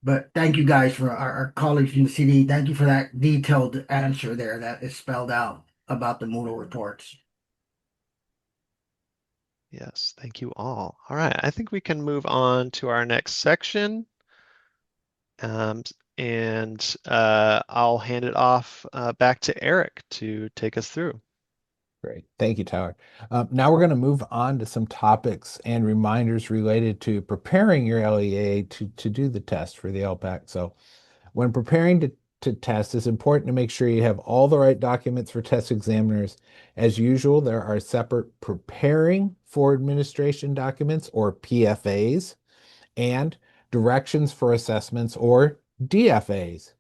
But thank you guys for our colleagues from the CD. Thank you for that detailed answer there that is spelled out about the Moodle reports. Yes, thank you all. All right, I think we can move on to our next section. And I'll hand it off back to Eric to take us through. Great. Thank you, Tyler. Now we're going to move on to some topics and reminders related to preparing your LEA to do the test for the ELPAC. So when preparing to test, it's important to make sure you have all the right documents for test examiners. As usual, there are separate preparing for administration documents, or PFAs, and directions for assessments, or DFAs.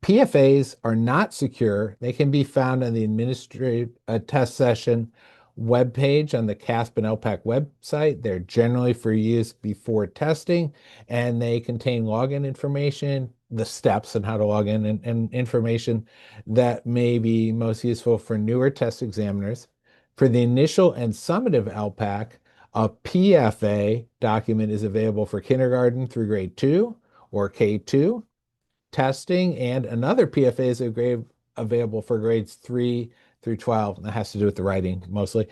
PFAs are not secure. They can be found on the administrative test session webpage on the CAASPP and ELPAC website. They're generally for use before testing, and they contain login information, the steps and how to log in, and information that may be most useful for newer test examiners. For the initial and summative ELPAC, a PFA document is available for kindergarten through grade 2 or K2 testing, and another PFA is available for grades 3 through 12. That has to do with the writing mostly.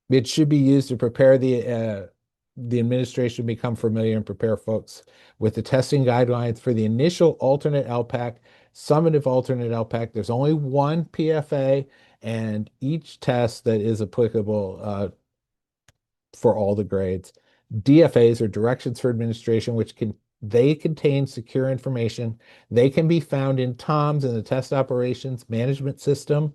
It should be used to prepare the administration become familiar and prepare folks with the testing guidelines for the initial alternate ELPAC, summative alternate ELPAC. There's only one PFA, and each test that is applicable for all the grades. DFAs are directions for administration, which they contain secure information. They can be found in TOMS in the test operations management system.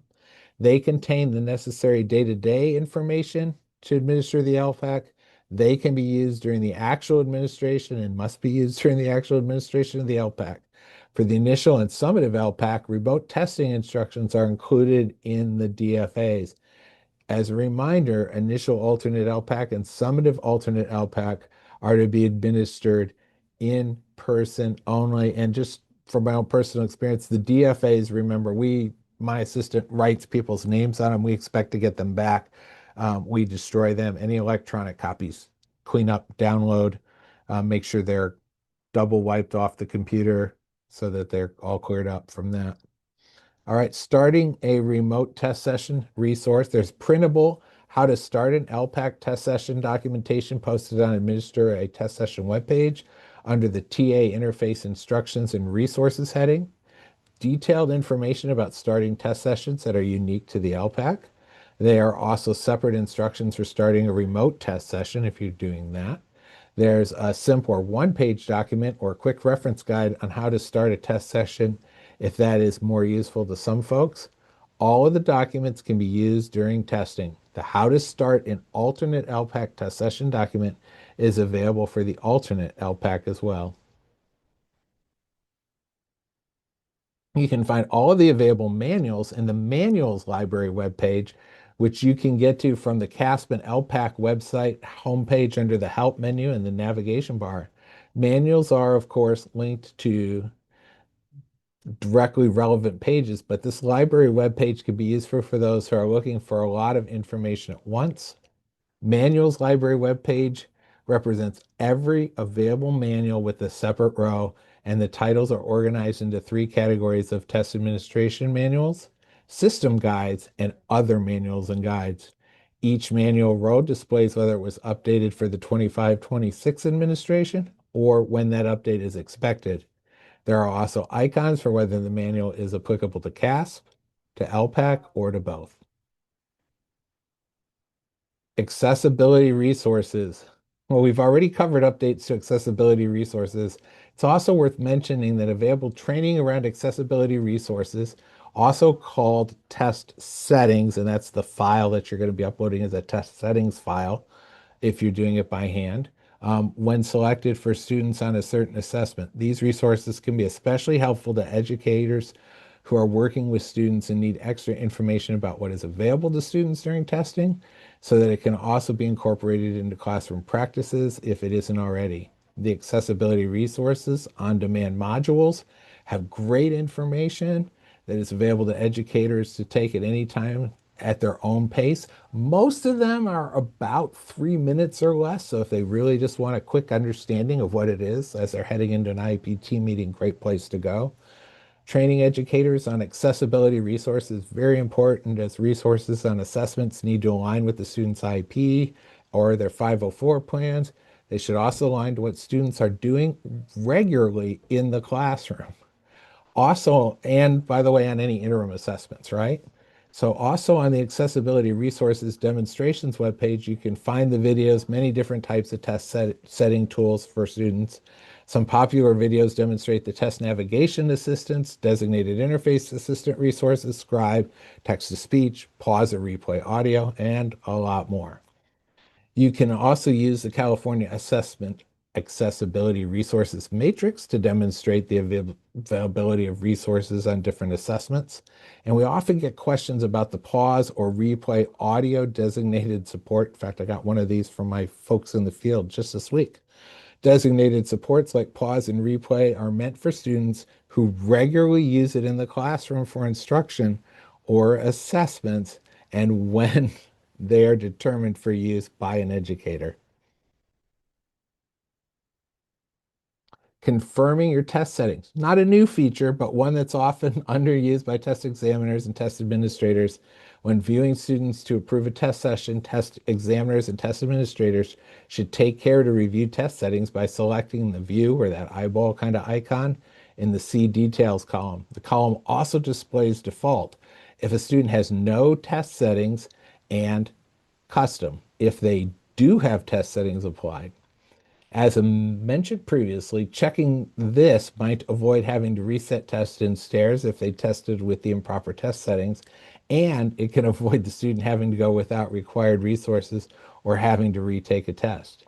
They contain the necessary day-to-day information to administer the ELPAC. They can be used during the actual administration and must be used during the actual administration of the ELPAC. For the initial and summative ELPAC, remote testing instructions are included in the DFAs. As a reminder, initial alternate ELPAC and summative alternate ELPAC are to be administered in person only. And just from my own personal experience, the DFAs, remember, my assistant writes people's names on them. We expect to get them back. We destroy them. Any electronic copies, clean up, download, make sure they're double wiped off the computer so that they're all cleared up from that. All right, starting a remote test session resource. There's printable how to start an ELPAC test session documentation posted on Administer a Test Session webpage under the TA Interface Instructions and Resources heading. Detailed information about starting test sessions that are unique to the ELPAC. There are also separate instructions for starting a remote test session if you're doing that. There's a simpler one-page document or quick reference guide on how to start a test session if that is more useful to some folks. All of the documents can be used during testing. The How to Start an Alternate ELPAC Test Session document is available for the alternate ELPAC as well. You can find all of the available manuals in the Manuals Library webpage, which you can get to from the CAASPP and ELPAC website homepage under the Help menu in the navigation bar. Manuals are, of course, linked to directly relevant pages, but this library webpage could be useful for those who are looking for a lot of information at once. Manuals Library webpage represents every available manual with a separate row, and the titles are organized into 3 categories of test administration manuals, system guides, and other manuals and guides. Each manual row displays whether it was updated for the 25-26 administration or when that update is expected. There are also icons for whether the manual is applicable to CAASPP, to ELPAC, or to both. Accessibility resources. Well, we've already covered updates to accessibility resources. It's also worth mentioning that available training around accessibility resources, also called test settings, and that's the file that you're going to be uploading as a test settings file if you're doing it by hand, when selected for students on a certain assessment. These resources can be especially helpful to educators who are working with students and need extra information about what is available to students during testing so that it can also be incorporated into classroom practices if it isn't already. The accessibility resources on-demand modules have great information that is available to educators to take at any time at their own pace. Most of them are about 3 minutes or less. So if they really just want a quick understanding of what it is as they're heading into an IEP meeting, great place to go. Training educators on accessibility resources, very important, as resources on assessments need to align with the student's IEP or their 504 plans. They should also align to what students are doing regularly in the classroom. Also, and by the way, on any interim assessments, right? So also on the accessibility resources demonstrations webpage, you can find the videos, many different types of setting tools for students. Some popular videos demonstrate the test navigation assistance, designated interface assistant resources, scribe, text-to-speech, pause or replay audio, and a lot more. You can also use the California Assessment Accessibility Resources Matrix to demonstrate the availability of resources on different assessments. And we often get questions about the pause or replay audio designated support. In fact, I got one of these from my folks in the field just this week. Designated supports like pause and replay are meant for students who regularly use it in the classroom for instruction or assessments and when they are determined for use by an educator. Confirming your test settings. Not a new feature, but one that's often underused by test examiners and test administrators. When viewing students to approve a test session, test examiners and test administrators should take care to review test settings by selecting the view or that eyeball kind of icon in the See Details column. The column also displays default if a student has no test settings and custom if they do have test settings applied. As mentioned previously, checking this might avoid having to reset test in stairs if they tested with the improper test settings, and it can avoid the student having to go without required resources or having to retake a test.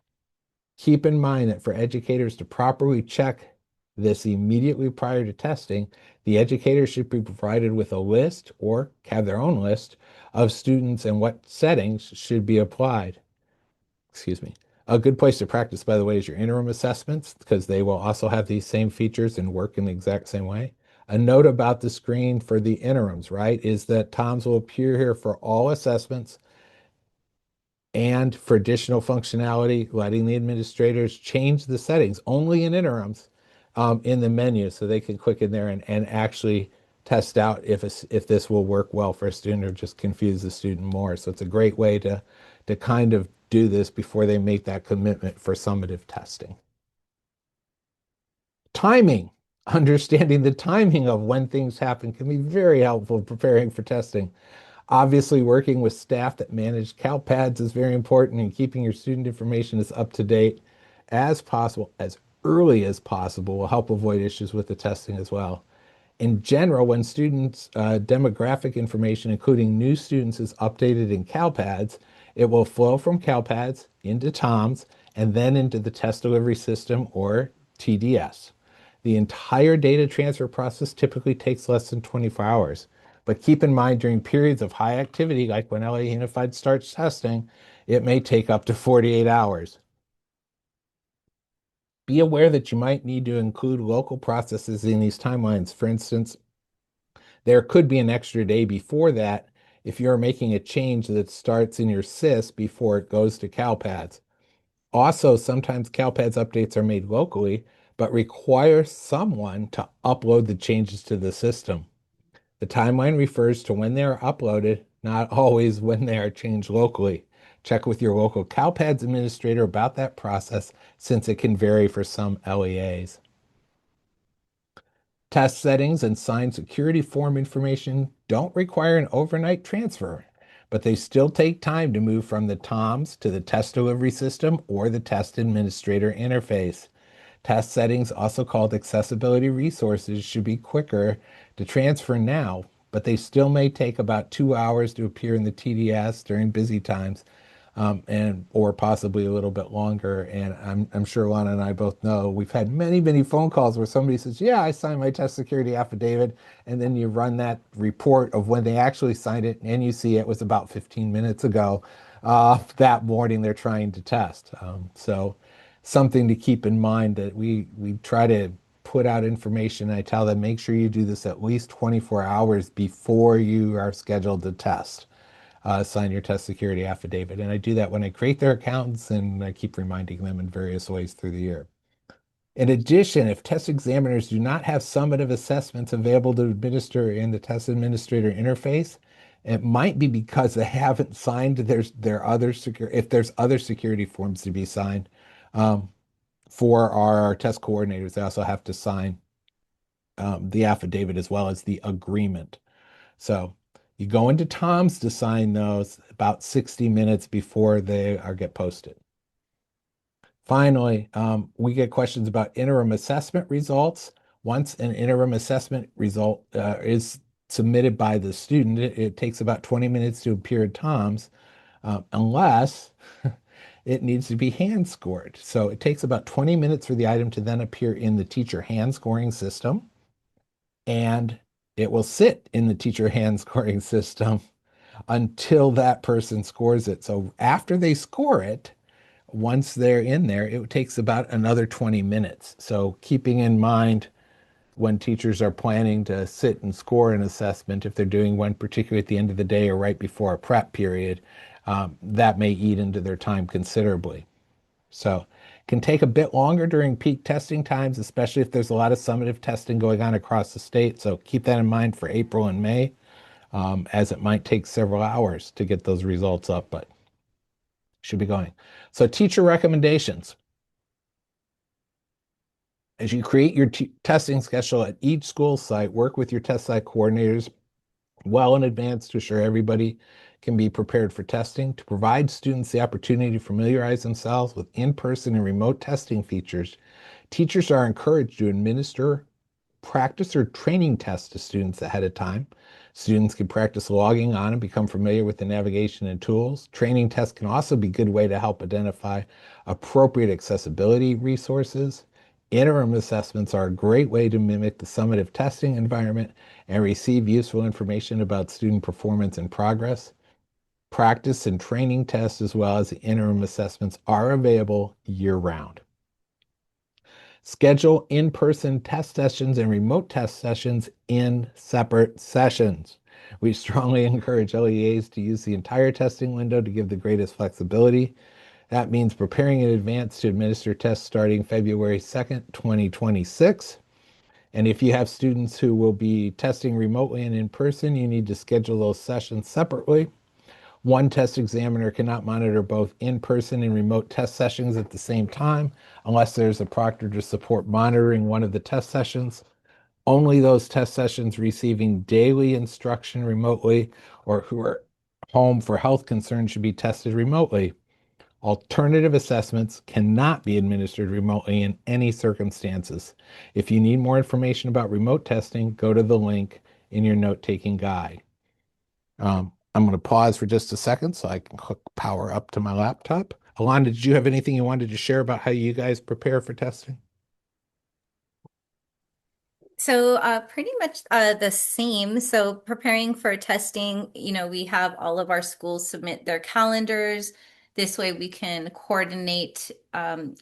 Keep in mind that for educators to properly check this immediately prior to testing, the educator should be provided with a list or have their own list of students and what settings should be applied. Excuse me. A good place to practice, by the way, is your interim assessments because they will also have these same features and work in the exact same way. A note about the screen for the interims, right, is that TOMS will appear here for all assessments and for additional functionality, letting the administrators change the settings only in interims in the menu so they can click in there and actually test out if this will work well for a student or just confuse the student more. So it's a great way to kind of do this before they make that commitment for summative testing. Timing. Understanding the timing of when things happen can be very helpful in preparing for testing. Obviously, working with staff that manage CalPads is very important, and keeping your student information as up to date as possible, as early as possible, will help avoid issues with the testing as well. In general, when students' demographic information, including new students, is updated in CalPads, it will flow from CalPads into TOMS and then into the test delivery system or TDS. The entire data transfer process typically takes less than 24 hours. But keep in mind during periods of high activity, like when LA Unified starts testing, it may take up to 48 hours. Be aware that you might need to include local processes in these timelines. For instance, there could be an extra day before that if you're making a change that starts in your SIS before it goes to CalPads. Also, sometimes CalPads updates are made locally, but require someone to upload the changes to the system. The timeline refers to when they are uploaded, not always when they are changed locally. Check with your local CalPADS administrator about that process since it can vary for some LEAs. Test settings and signed security form information don't require an overnight transfer, but they still take time to move from the TOMS to the test delivery system or the test administrator interface. Test settings, also called accessibility resources, should be quicker to transfer now, but they still may take about 2 hours to appear in the TDS during busy times, and or possibly a little bit longer. And I'm sure Lana and I both know we've had many phone calls where somebody says, "Yeah, I signed my test security affidavit," and then you run that report of when they actually signed it, and you see it was about 15 minutes ago. That morning they're trying to test. So something to keep in mind that we try to put out information. I tell them make sure you do this at least 24 hours before you are scheduled to test. Sign your test security affidavit. And I do that when I create their accounts, and I keep reminding them in various ways through the year. In addition, if test examiners do not have summative assessments available to administer in the test administrator interface, it might be because they haven't signed their other if there's other security forms to be signed. Um, for our test coordinators, they also have to sign the affidavit as well as the agreement. So you go into Tom's to sign those about 60 minutes before they are get posted. Finally, we get questions about interim assessment results. Once an interim assessment result is submitted by the student, it takes about 20 minutes to appear at Tom's, unless it needs to be hand scored. So it takes about 20 minutes for the item to then appear in the teacher hand scoring system, and it will sit in the teacher hand scoring system until that person scores it. So after they score it, once they're in there, it takes about another 20 minutes. So keeping in mind when teachers are planning to sit and score an assessment, if they're doing one particularly at the end of the day or right before a prep period, that may eat into their time considerably. So it can take a bit longer during peak testing times, especially if there's a lot of summative testing going on across the state. So keep that in mind for April and May, as it might take several hours to get those results up, but should be going. So teacher recommendations. As you create your testing schedule at each school site, work with your test site coordinators well in advance to ensure everybody can be prepared for testing. To provide students the opportunity to familiarize themselves with in-person and remote testing features, teachers are encouraged to administer practice or training tests to students ahead of time. Students can practice logging on and become familiar with the navigation and tools. Training tests can also be a good way to help identify appropriate accessibility resources. Interim assessments are a great way to mimic the summative testing environment and receive useful information about student performance and progress. Practice and training tests, as well as the interim assessments, are available year-round. Schedule in-person test sessions and remote test sessions in separate sessions. We strongly encourage LEAs to use the entire testing window to give the greatest flexibility. That means preparing in advance to administer tests starting February 2nd, 2026. And if you have students who will be testing remotely and in person, you need to schedule those sessions separately. One test examiner cannot monitor both in-person and remote test sessions at the same time unless there's a proctor to support monitoring one of the test sessions. Only those test sessions receiving daily instruction remotely or who are home for health concerns should be tested remotely. Alternative assessments cannot be administered remotely in any circumstances. If you need more information about remote testing, go to the link in your note-taking guide. I'm going to pause for just a second so I can hook power up to my laptop. Alana, did you have anything you wanted to share about how you guys prepare for testing? So pretty much the same. So preparing for testing, we have all of our schools submit their calendars. This way we can coordinate,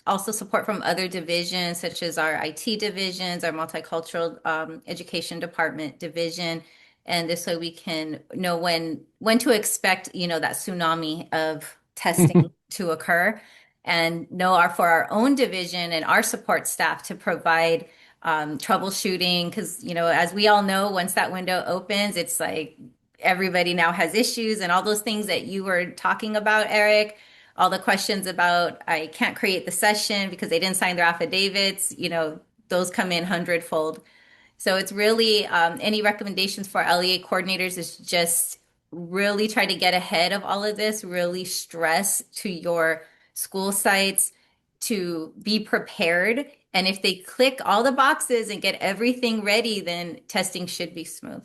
also support from other divisions, such as our IT divisions, our multicultural education department division. And this way we can know when to expect, that tsunami of testing to occur, and know for our own division and our support staff to provide troubleshooting, because as we all know, once that window opens, it's like everybody now has issues and all those things that you were talking about, Eric. All the questions about I can't create the session because they didn't sign their affidavits, those come in hundredfold. So it's really any recommendations for LEA coordinators is just really try to get ahead of all of this, really stress to your school sites to be prepared. And if they click all the boxes and get everything ready, then testing should be smooth.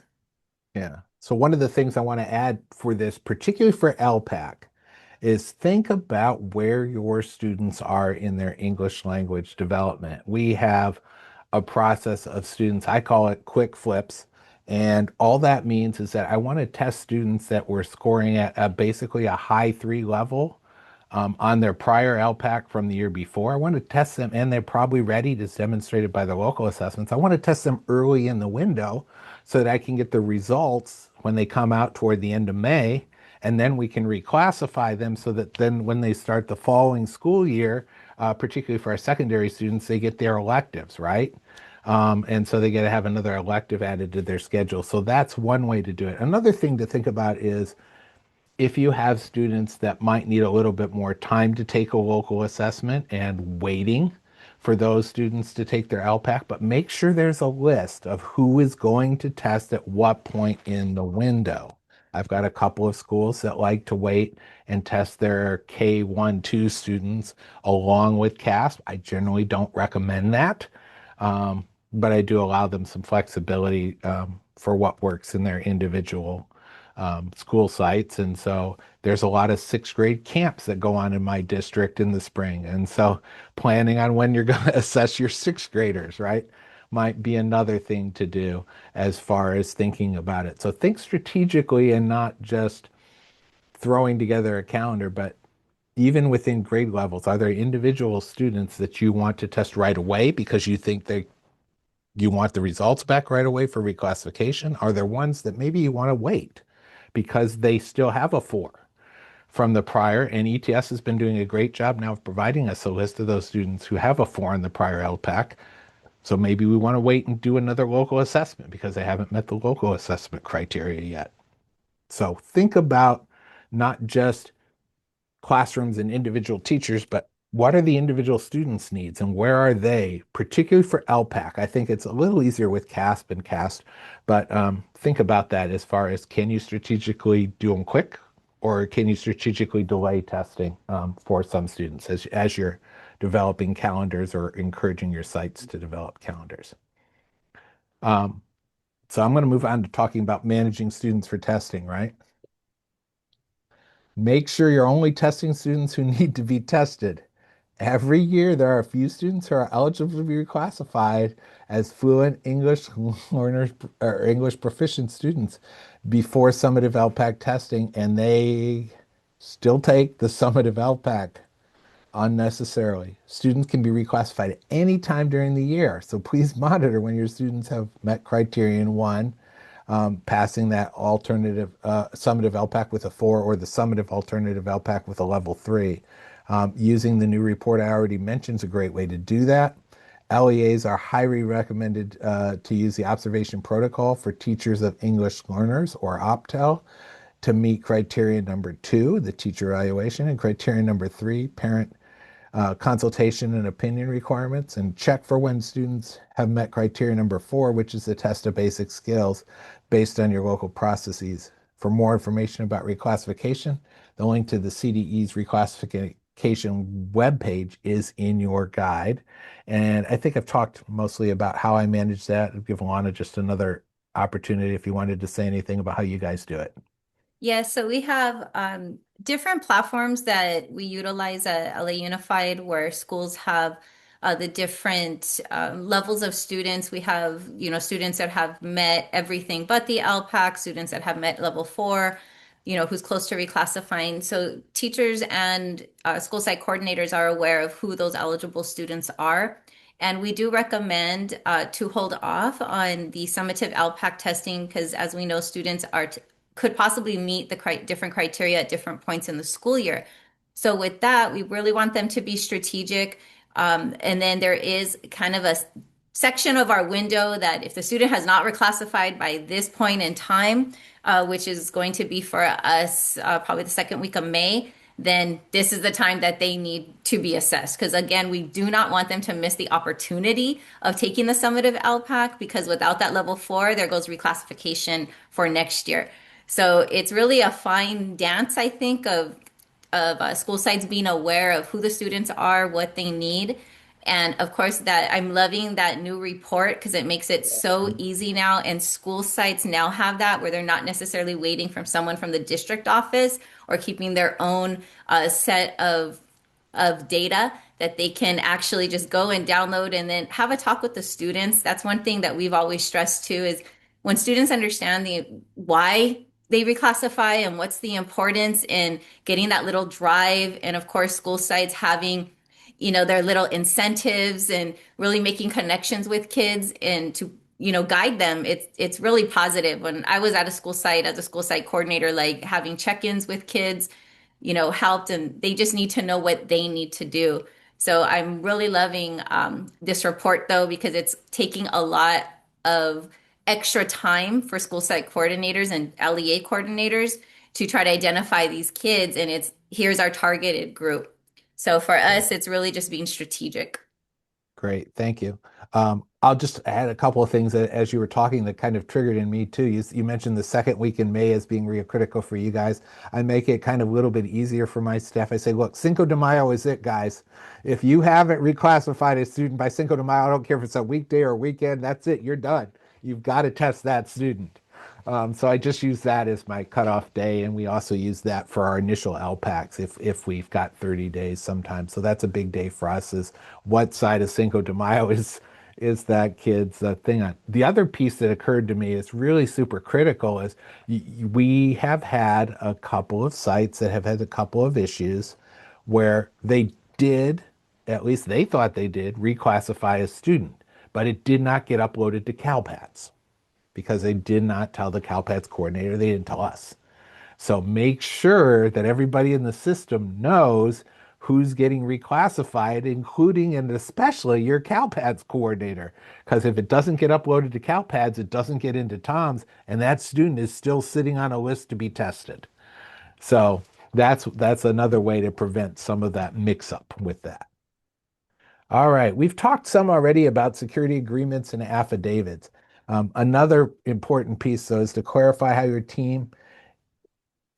Yeah. So one of the things I want to add for this, particularly for LPAC, is think about where your students are in their English language development. We have a process of students, I call it quick flips. And all that means is that I want to test students that were scoring at basically a high 3 level on their prior LPAC from the year before. I want to test them, and they're probably ready, as demonstrated by the local assessments. I want to test them early in the window so that I can get the results when they come out toward the end of May, and then we can reclassify them so that then when they start the following school year, particularly for our secondary students, they get their electives, right? And so they get to have another elective added to their schedule. So that's one way to do it. Another thing to think about is if you have students that might need a little bit more time to take a local assessment and waiting for those students to take their LPAC, but make sure there's a list of who is going to test at what point in the window. I've got a couple of schools that like to wait and test their K1, 2 students along with CAASPP. I generally don't recommend that, but I do allow them some flexibility for what works in their individual school sites. And so there's a lot of 6th grade camps that go on in my district in the spring. And so planning on when you're going to assess your 6th graders, right, might be another thing to do as far as thinking about it. So think strategically and not just throwing together a calendar, but even within grade levels, are there individual students that you want to test right away because you think you want the results back right away for reclassification? Are there ones that maybe you want to wait because they still have a 4 from the prior? And ETS has been doing a great job now of providing us a list of those students who have a 4 in the prior LPAC. So maybe we want to wait and do another local assessment because they haven't met the local assessment criteria yet. So think about not just classrooms and individual teachers, but what are the individual students' needs and where are they, particularly for LPAC? I think it's a little easier with CAASPP and CAST, but think about that as far as can you strategically do them quick or can you strategically delay testing for some students as you're developing calendars or encouraging your sites to develop calendars. So I'm going to move on to talking about managing students for testing, right? Make sure you're only testing students who need to be tested. Every year, there are a few students who are eligible to be reclassified as fluent English learners or English proficient students before summative LPAC testing, and they still take the summative LPAC unnecessarily. Students can be reclassified at any time during the year, so please monitor when your students have met criterion 1, passing that alternative summative LPAC with a 4 or the summative alternative LPAC with a level 3. Using the new report I already mentioned is a great way to do that. LEAs are highly recommended to use the observation protocol for teachers of English learners or OPTEL to meet criteria number 2, the teacher evaluation, and criteria number 3, parent consultation and opinion requirements, and check for when students have met criteria number 4, which is the test of basic skills based on your local processes. For more information about reclassification, the link to the CDE's reclassification webpage is in your guide. And I think I've talked mostly about how I manage that. I'll give Alana just another opportunity if you wanted to say anything about how you guys do it. Yeah, so we have different platforms that we utilize at LA Unified where schools have the different levels of students. We have, students that have met everything but the LPAC, students that have met level 4, who's close to reclassifying. So teachers and school site coordinators are aware of who those eligible students are. And we do recommend to hold off on the summative LPAC testing because, as we know, students could possibly meet the different criteria at different points in the school year. So with that, we really want them to be strategic. And then there is kind of a section of our window that if the student has not reclassified by this point in time, which is going to be for us probably the second week of May, then this is the time that they need to be assessed. Because again, we do not want them to miss the opportunity of taking the summative LPAC because without that level 4, there goes reclassification for next year. So it's really a fine dance, I think, of school sites being aware of who the students are, what they need. And of course, that I'm loving that new report because it makes it so easy now. And school sites now have that where they're not necessarily waiting from someone from the district office or keeping their own set of data that they can actually just go and download and then have a talk with the students. That's one thing that we've always stressed too is when students understand the why they reclassify and what's the importance in getting that little drive and of course school sites having their little incentives and really making connections with kids and to guide them. It's really positive. When I was at a school site as a school site coordinator, like having check-ins with kids helped, and they just need to know what they need to do. So I'm really loving this report though, because it's taking a lot of extra time for school site coordinators and LEA coordinators to try to identify these kids. And here's our targeted group. So for us, it's really just being strategic. Great, thank you. I'll just add a couple of things as you were talking that kind of triggered in me too. You mentioned the second week in May as being real critical for you guys. I make it kind of a little bit easier for my staff. I say, look, Cinco de Mayo is it, guys. If you haven't reclassified a student by Cinco de Mayo, I don't care if it's a weekday or a weekend, that's it, you're done. You've got to test that student. So I just use that as my cutoff day, and we also use that for our initial LPACs if we've got 30 days sometimes. So that's a big day for us is what side of Cinco de Mayo is that kid's thing on. The other piece that occurred to me is really super critical is we have had a couple of sites that have had a couple of issues where they did, at least they thought they did, reclassify a student, but it did not get uploaded to CalPADS because they did not tell the CalPADS coordinator, they didn't tell us. So make sure that everybody in the system knows who's getting reclassified, including and especially your CalPADS coordinator. Because if it doesn't get uploaded to CalPADS, it doesn't get into TOMS, and that student is still sitting on a list to be tested. So that's another way to prevent some of that mix-up with that. All right, we've talked some already about security agreements and affidavits. Another important piece, though, is to clarify how your team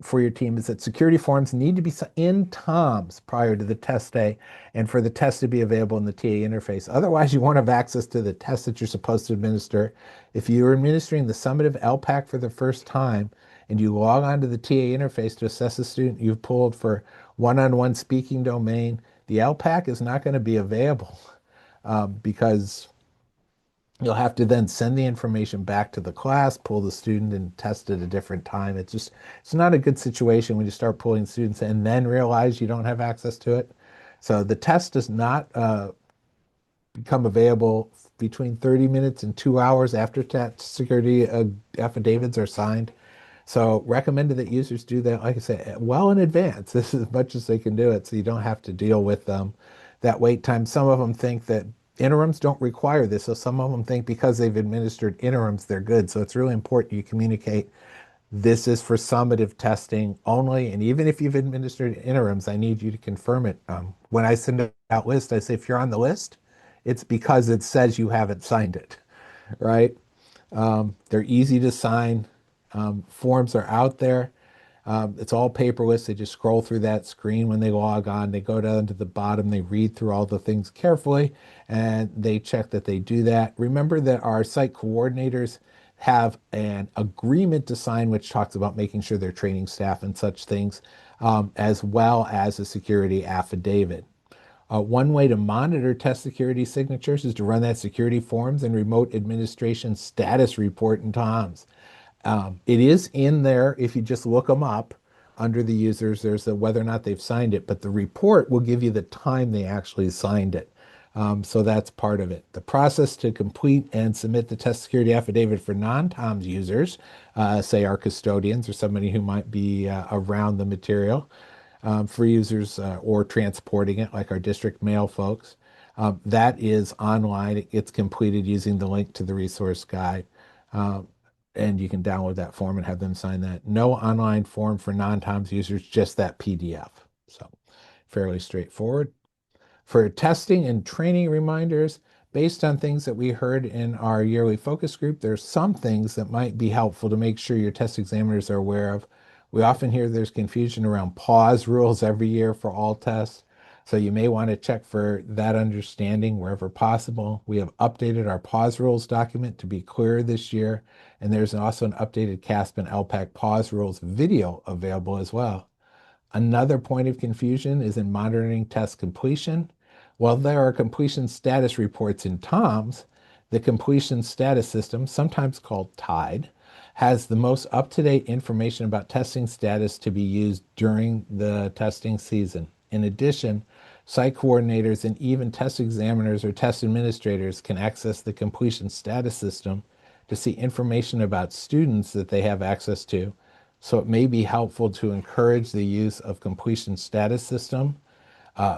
is that security forms need to be in TOMS prior to the test day and for the test to be available in the TA interface. Otherwise, you won't have access to the test that you're supposed to administer. If you're administering the summative LPAC for the first time and you log on to the TA interface to assess a student you've pulled for one-on-one speaking domain, the LPAC is not going to be available because you'll have to then send the information back to the class, pull the student and test at a different time. It's not a good situation when you start pulling students and then realize you don't have access to it. So the test does not become available between 30 minutes and 2 hours after security affidavits are signed. So recommended that users do that, like I said, well in advance. This is as much as they can do it so you don't have to deal with that wait time. Some of them think that interims don't require this. So some of them think because they've administered interims, they're good. So it's really important you communicate this is for summative testing only. And even if you've administered interims, I need you to confirm it. When I send out list, I say, if you're on the list, it's because it says you haven't signed it, right? They're easy to sign. Forms are out there. It's all paperless. They just scroll through that screen when they log on. They go down to the bottom. They read through all the things carefully, and they check that they do that. Remember that our site coordinators have an agreement to sign, which talks about making sure they're training staff and such things, as well as a security affidavit. One way to monitor test security signatures is to run that security forms and remote administration status report in TOMS. It is in there if you just look them up under the users. There's whether or not they've signed it, but the report will give you the time they actually signed it. So that's part of it. The process to complete and submit the test security affidavit for non-TOMS users, say our custodians or somebody who might be around the material, for users or transporting it like our district mail folks. That is online. It gets completed using the link to the resource guide. Um, and you can download that form and have them sign that. No online form for non-TOMS users, just that PDF. So fairly straightforward. For testing and training reminders, based on things that we heard in our yearly focus group, there's some things that might be helpful to make sure your test examiners are aware of. We often hear there's confusion around pause rules every year for all tests. So you may want to check for that understanding wherever possible. We have updated our pause rules document to be clearer this year, and there's also an updated CAASPP and ELPAC pause rules video available as well. Another point of confusion is in monitoring test completion. While there are completion status reports in TOMS, the completion status system, sometimes called TIDE, has the most up-to-date information about testing status to be used during the testing season. In addition, site coordinators and even test examiners or test administrators can access the completion status system to see information about students that they have access to, so it may be helpful to encourage the use of completion status system.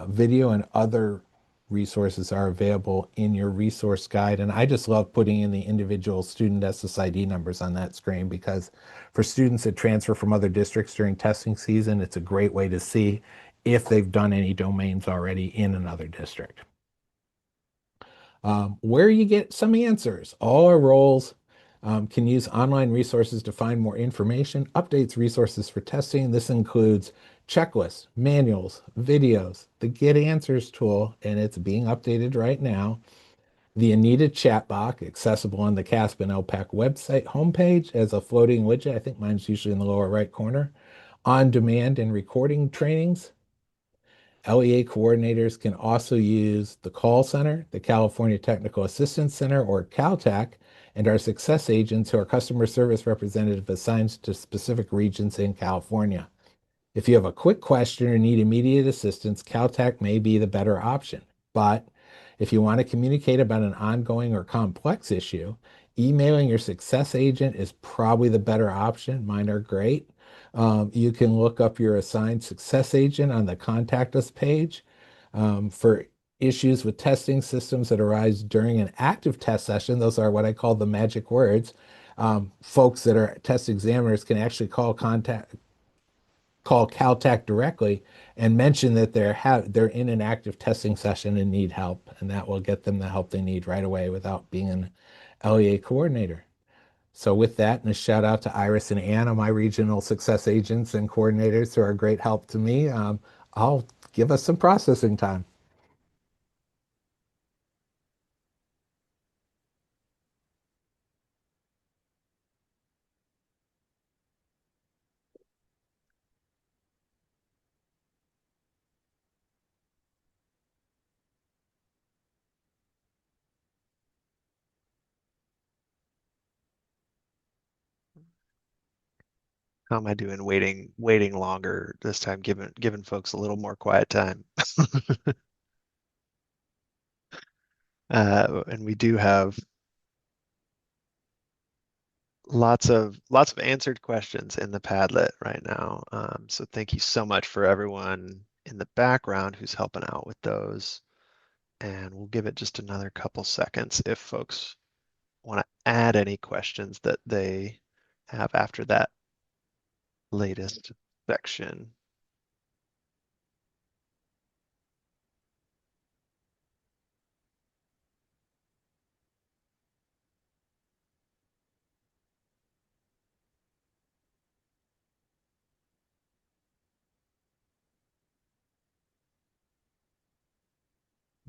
Video and other resources are available in your resource guide. And I just love putting in the individual student SSID numbers on that screen because for students that transfer from other districts during testing season, it's a great way to see if they've done any domains already in another district. Where you get some answers. All our roles can use online resources to find more information, updates resources for testing. This includes checklists, manuals, videos, the Get Answers tool, and it's being updated right now. The Anita chat box, accessible on the CAASPP and ELPAC website homepage as a floating widget. I think mine's usually in the lower right corner. On demand and recording trainings. LEA coordinators can also use the call center, the California Technical Assistance Center, or CalTech, and our success agents who are customer service representative assigned to specific regions in California. If you have a quick question or need immediate assistance, CalTech may be the better option. But if you want to communicate about an ongoing or complex issue, emailing your success agent is probably the better option. Mine are great. You can look up your assigned success agent on the Contact Us page. For issues with testing systems that arise during an active test session, those are what I call the magic words. Folks that are test examiners can actually call Caltech directly and mention that they're in an active testing session and need help, and that will get them the help they need right away without being an LEA coordinator. So with that, and a shout out to Iris and Anna, my regional success agents and coordinators who are a great help to me. I'll give us some processing time. How am I doing waiting longer this time, giving folks a little more quiet time? And we do have lots of answered questions in the Padlet right now. So thank you so much for everyone in the background who's helping out with those. And we'll give it just another couple seconds if folks want to add any questions that they have after that latest section.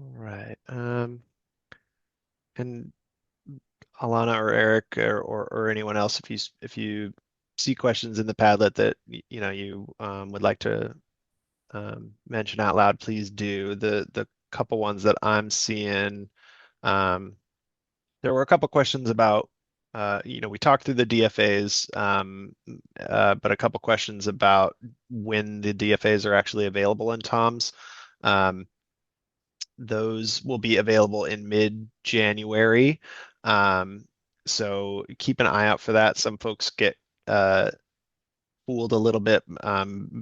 All right. And Alana or Eric or anyone else, if you see questions in the Padlet that you would like to mention out loud, please do. The couple ones that I'm seeing, um, there were a couple questions about, we talked through the DFAs, but a couple questions about when the DFAs are actually available in TOMS. Those will be available in mid-January. So keep an eye out for that. Some folks get fooled a little bit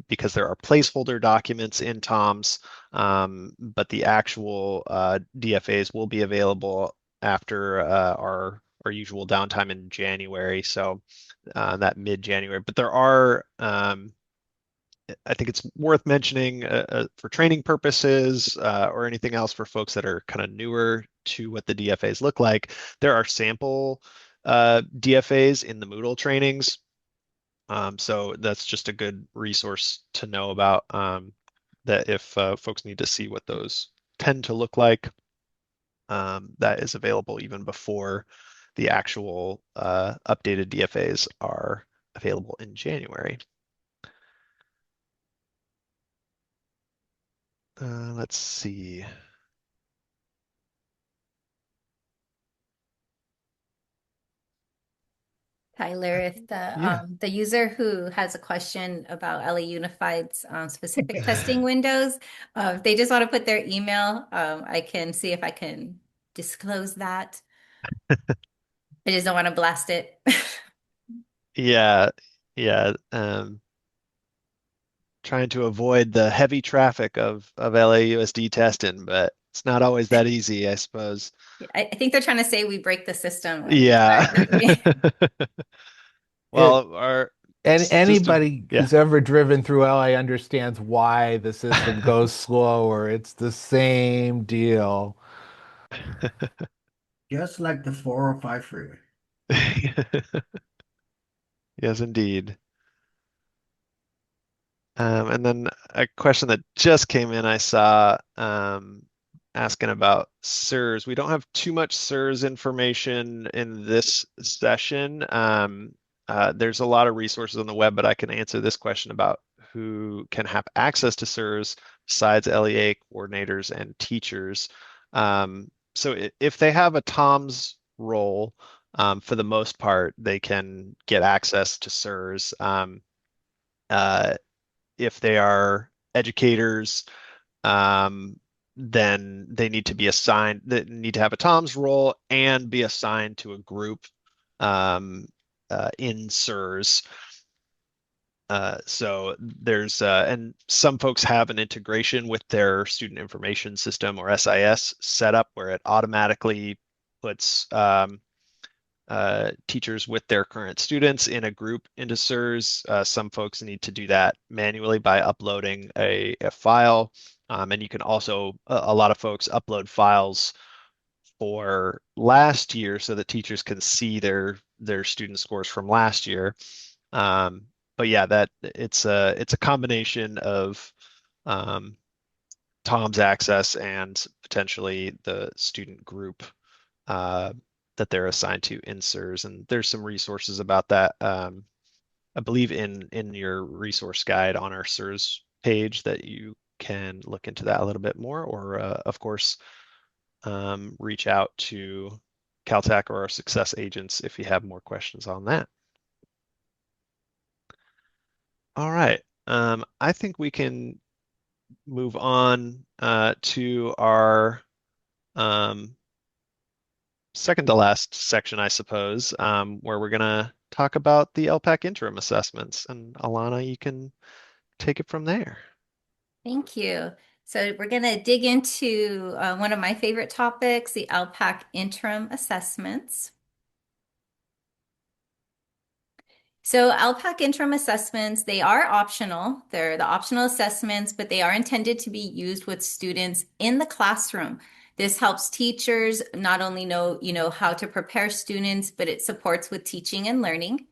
because there are placeholder documents in TOMS, but the actual DFAs will be available after our usual downtime in January, so that mid-January. But there are I think it's worth mentioning for training purposes or anything else for folks that are kind of newer to what the DFAs look like. There are sample DFAs in the Moodle trainings. So that's just a good resource to know about that if folks need to see what those tend to look like, that is available even before the actual updated DFAs are available in January. Let's see. Tyler, if Yeah. the user who has a question about LA Unified's specific testing windows, if they just want to put their email, I can see if I can disclose that. I just don't want to blast it. Yeah, yeah. Trying to avoid the heavy traffic of LAUSD testing, but it's not always that easy, I suppose. I think they're trying to say we break the system when we Yeah. try, don't we? It Well, our and system, anybody yeah. who's ever driven through LA understands why the system goes slower. It's the same deal. Just like the 405 freeway. Yes, indeed. And then a question that just came in, I saw asking about SIRS. We don't have too much SIRS information in this session. There's a lot of resources on the web, but I can answer this question about who can have access to SIRS besides LEA coordinators and teachers. So if they have a TOMS role, for the most part, they can get access to SIRS. Uh, if they are educators, um, then they need to be assigned, they need to have a TOMS role and be assigned to a group um, in SIRS. So there's, and some folks have an integration with their student information system or SIS set up where it automatically puts teachers with their current students in a group into SIRS. Some folks need to do that manually by uploading a file. And you can also, a lot of folks upload files for last year so that teachers can see their student scores from last year. But yeah, that it's a combination of Tom's access and potentially the student group uh, that they're assigned to in SIRS. And there's some resources about that. I believe in your resource guide on our SIRS page that you can look into that a little bit more, or of course, reach out to Caltech or our success agents if you have more questions on that. All right. I think we can move on to our um, second to last section, I suppose, where we're going to talk about the ELPAC interim assessments. And Alana, you can take it from there. Thank you. So we're going to dig into one of my favorite topics, the ELPAC interim assessments. So ELPAC interim assessments, they are optional. They're the optional assessments, but they are intended to be used with students in the classroom. This helps teachers not only know, how to prepare students, but it supports with teaching and learning.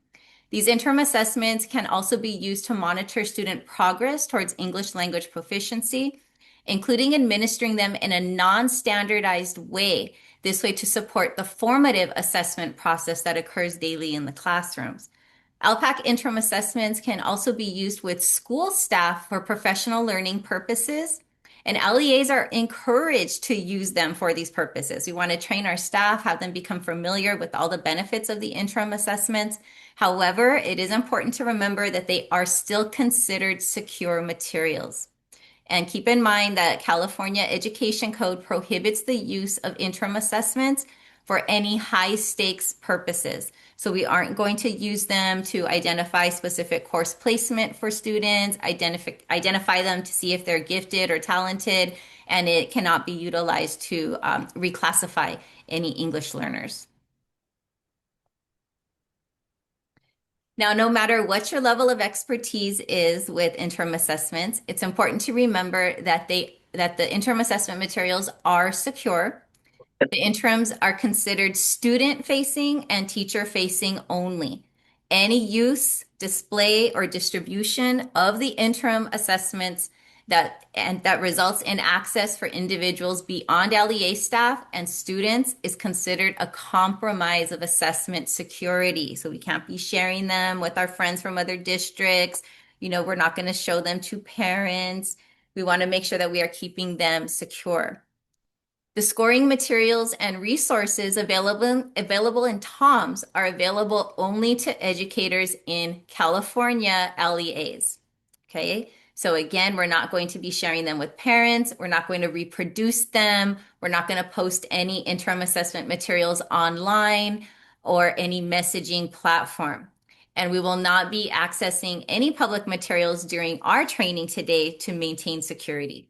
These interim assessments can also be used to monitor student progress towards English language proficiency, including administering them in a non-standardized way, this way to support the formative assessment process that occurs daily in the classrooms. ELPAC interim assessments can also be used with school staff for professional learning purposes, and LEAs are encouraged to use them for these purposes. We want to train our staff, have them become familiar with all the benefits of the interim assessments. However, it is important to remember that they are still considered secure materials. And keep in mind that California Education Code prohibits the use of interim assessments for any high stakes purposes. So we aren't going to use them to identify specific course placement for students, identify them to see if they're gifted or talented, and it cannot be utilized to reclassify any English learners. Now, no matter what your level of expertise is with interim assessments, it's important to remember that the interim assessment materials are secure. The interims are considered student-facing and teacher-facing only. Any use, display, or distribution of the interim assessments that results in access for individuals beyond LEA staff and students is considered a compromise of assessment security. So we can't be sharing them with our friends from other districts. We're not going to show them to parents. We want to make sure that we are keeping them secure. The scoring materials and resources available in TOMS are available only to educators in California LEAs. Okay, so again, we're not going to be sharing them with parents. We're not going to reproduce them. We're not going to post any interim assessment materials online or any messaging platform. And we will not be accessing any public materials during our training today to maintain security.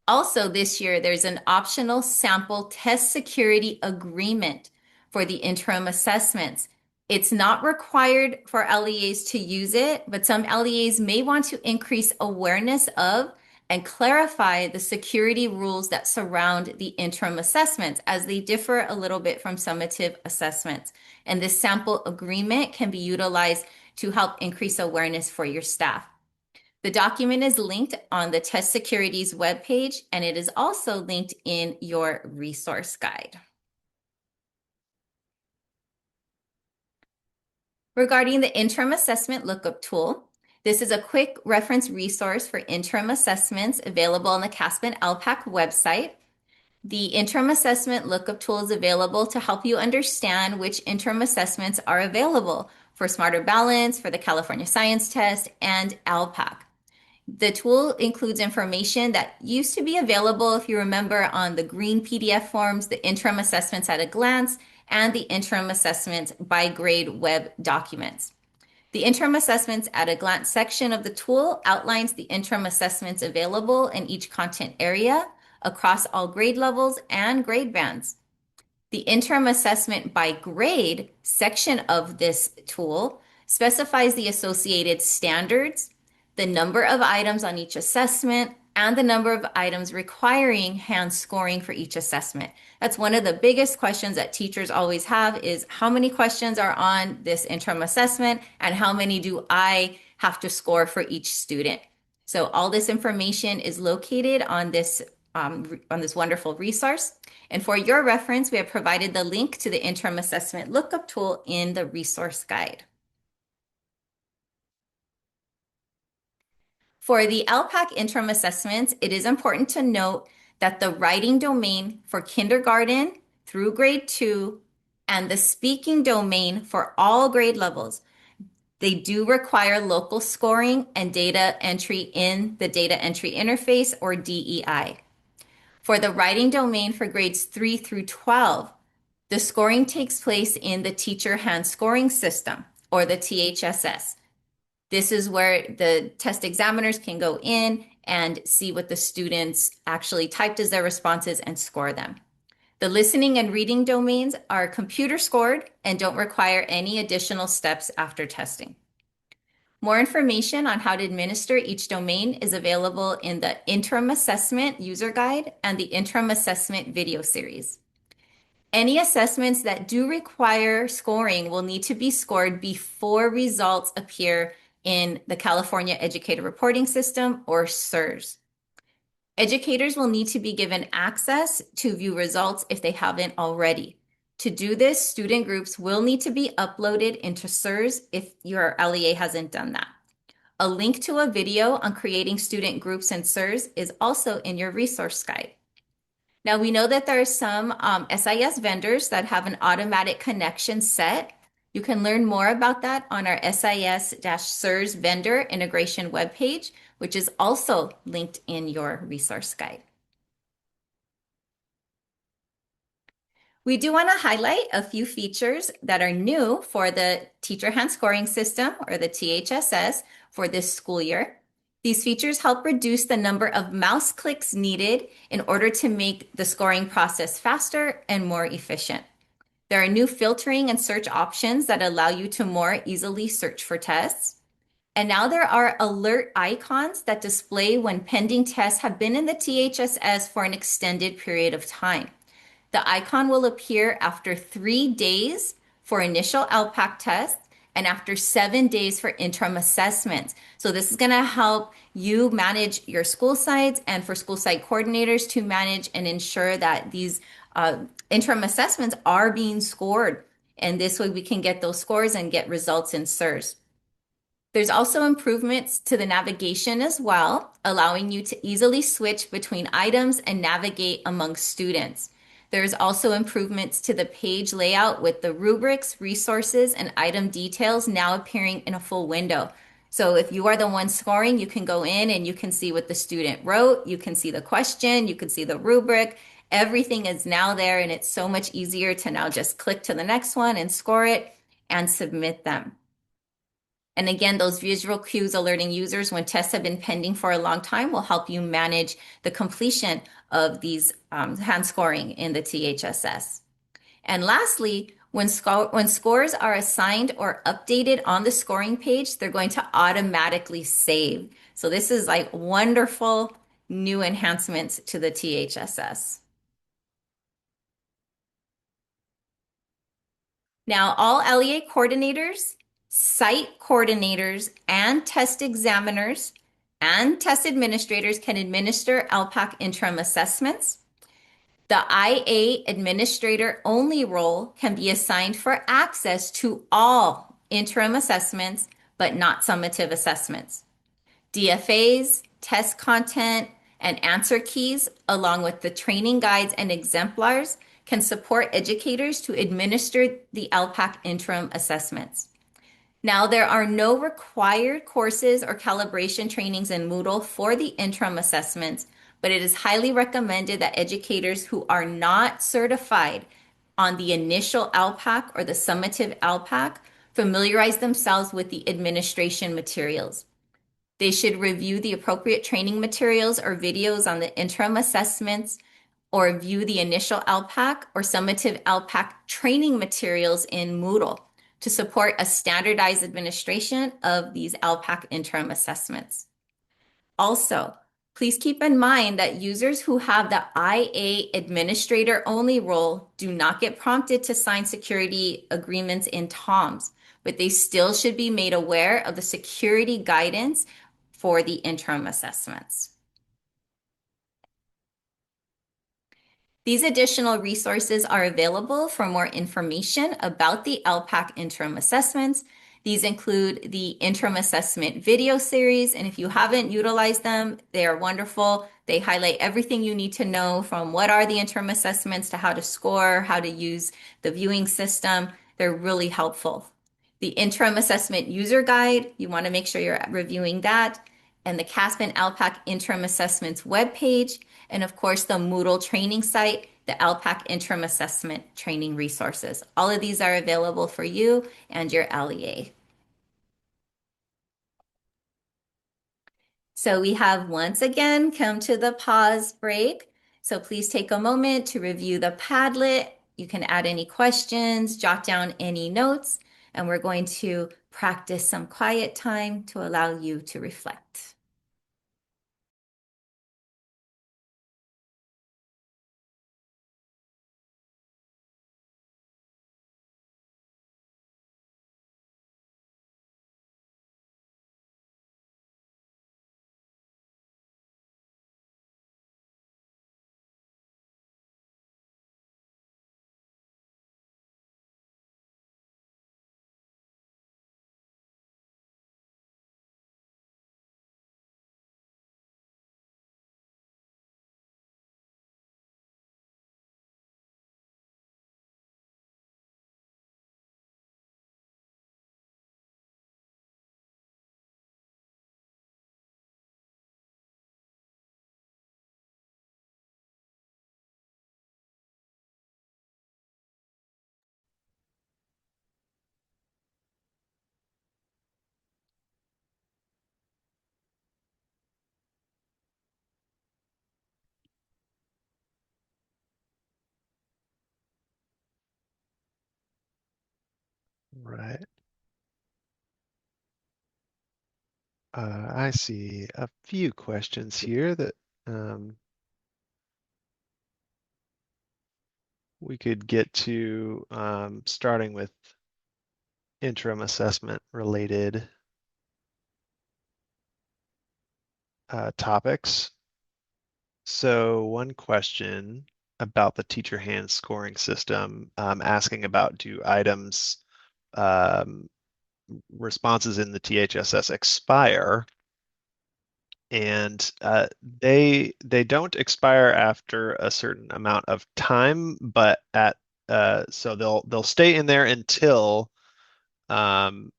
Also, this year, there's an optional sample test security agreement for the interim assessments. It's not required for LEAs to use it, but some LEAs may want to increase awareness of and clarify the security rules that surround the interim assessments as they differ a little bit from summative assessments. And this sample agreement can be utilized to help increase awareness for your staff. The document is linked on the Test Securities webpage, and it is also linked in your resource guide. Regarding the interim assessment lookup tool, this is a quick reference resource for interim assessments available on the CAASPP ELPAC website. The interim assessment lookup tool is available to help you understand which interim assessments are available for Smarter Balance, for the California Science Test, and ELPAC. The tool includes information that used to be available, if you remember, on the green PDF forms, the interim assessments at a glance, and the interim assessments by grade web documents. The interim assessments at a glance section of the tool outlines the interim assessments available in each content area across all grade levels and grade bands. The interim assessment by grade section of this tool specifies the associated standards, the number of items on each assessment, and the number of items requiring hand scoring for each assessment. That's one of the biggest questions that teachers always have is how many questions are on this interim assessment and how many do I have to score for each student? So all this information is located on this wonderful resource. And for your reference, we have provided the link to the interim assessment lookup tool in the resource guide. For the ELPAC interim assessments, it is important to note that the writing domain for kindergarten through grade 2 and the speaking domain for all grade levels, they do require local scoring and data entry in the data entry interface or DEI. For the writing domain for grades 3 through 12, the scoring takes place in the teacher hand scoring system or the THSS. This is where the test examiners can go in and see what the students actually typed as their responses and score them. The listening and reading domains are computer scored and don't require any additional steps after testing. More information on how to administer each domain is available in the Interim Assessment User Guide and the Interim Assessment video series. Any assessments that do require scoring will need to be scored before results appear in the California Educator Reporting System, or CERS. Educators will need to be given access to view results if they haven't already. To do this, student groups will need to be uploaded into CERS if your LEA hasn't done that. A link to a video on creating student groups in CERS is also in your resource guide. Now, we know that there are some SIS vendors that have an automatic connection set. You can learn more about that on our SIS-CERS vendor integration webpage, which is also linked in your resource guide. We do want to highlight a few features that are new for the Teacher Hand Scoring System, or the THSS, for this school year. These features help reduce the number of mouse clicks needed in order to make the scoring process faster and more efficient. There are new filtering and search options that allow you to more easily search for tests. And now there are alert icons that display when pending tests have been in the THSS for an extended period of time. The icon will appear after 3 days for initial ELPAC tests and after 7 days for interim assessments. So this is going to help you manage your school sites and for school site coordinators to manage and ensure that these interim assessments are being scored. And this way we can get those scores and get results in SIRS. There's also improvements to the navigation as well, allowing you to easily switch between items and navigate among students. There's also improvements to the page layout with the rubrics, resources, and item details now appearing in a full window. So if you are the one scoring, you can go in and you can see what the student wrote, you can see the question, you can see the rubric. Everything is now there, and it's so much easier to now just click to the next one and score it and submit them. And again, those visual cues alerting users when tests have been pending for a long time will help you manage the completion of these hand scoring in the THSS. And lastly, when scores are assigned or updated on the scoring page, they're going to automatically save. So this is like wonderful new enhancements to the THSS. Now, all LEA coordinators, site coordinators, and test examiners and test administrators can administer ELPAC interim assessments. The IA administrator only role can be assigned for access to all interim assessments, but not summative assessments. DFAs, test content, and answer keys, along with the training guides and exemplars, can support educators to administer the ELPAC interim assessments. Now, there are no required courses or calibration trainings in Moodle for the interim assessments, but it is highly recommended that educators who are not certified on the initial ELPAC or the summative ELPAC familiarize themselves with the administration materials. They should review the appropriate training materials or videos on the interim assessments, or view the initial ELPAC or summative ELPAC training materials in Moodle to support a standardized administration of these ELPAC interim assessments. Also, please keep in mind that users who have the IA administrator only role do not get prompted to sign security agreements in TOMS, but they still should be made aware of the security guidance for the interim assessments. These additional resources are available for more information about the ELPAC interim assessments. These include the interim assessment video series, and if you haven't utilized them, they are wonderful. They highlight everything you need to know, from what are the interim assessments to how to score, how to use the viewing system. They're really helpful. The interim assessment user guide, you want to make sure you're reviewing that, and the CAASPP and ELPAC interim assessments webpage, and of course the Moodle training site, the ELPAC interim assessment training resources. All of these are available for you and your LEA. So we have once again come to the pause break. So please take a moment to review the Padlet. You can add any questions, jot down any notes, and we're going to practice some quiet time to allow you to reflect. Right. I see a few questions here that um, we could get to, starting with interim assessment related topics. So one question about the teacher hand scoring system, asking about do items, um, responses in the THSS expire? And they don't expire after a certain amount of time, but at so they'll stay in there until um,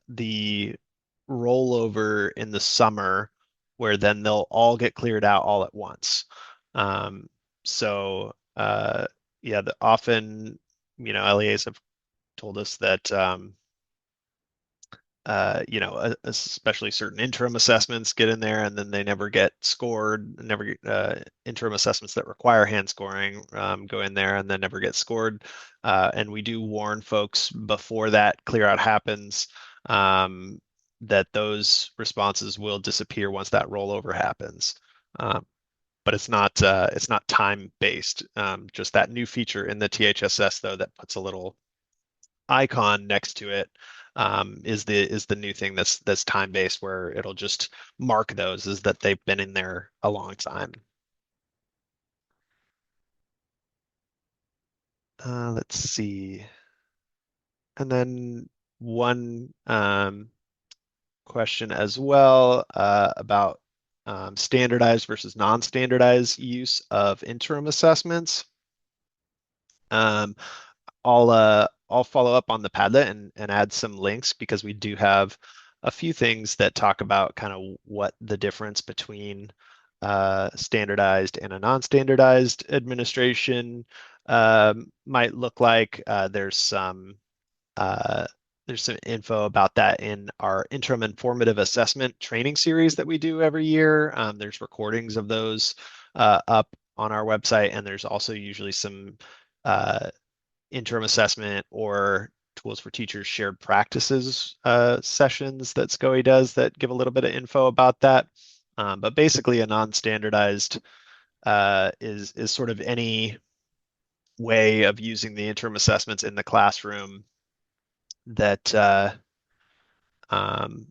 the rollover in the summer, where then they'll all get cleared out all at once. Um, so yeah, often LEAs have told us that especially certain interim assessments get in there and then they never get scored, never get, interim assessments that require hand scoring go in there and then never get scored. And we do warn folks before that clear out happens um, that those responses will disappear once that rollover happens. But it's not time based. Just that new feature in the THSS though that puts a little icon next to it is the new thing that's time based where it'll just mark those as that they've been in there a long time. Let's see. And then one question as well about standardized versus non-standardized use of interim assessments. Um, I'll follow up on the Padlet and add some links because we do have a few things that talk about kind of what the difference between standardized and a non-standardized administration might look like. Uh, there's some info about that in our interim informative assessment training series that we do every year. There's recordings of those up on our website, and there's also usually some uh, interim assessment or tools for teachers shared practices sessions that SCOE does that give a little bit of info about that. But basically, a non-standardized is sort of any way of using the interim assessments in the classroom that um,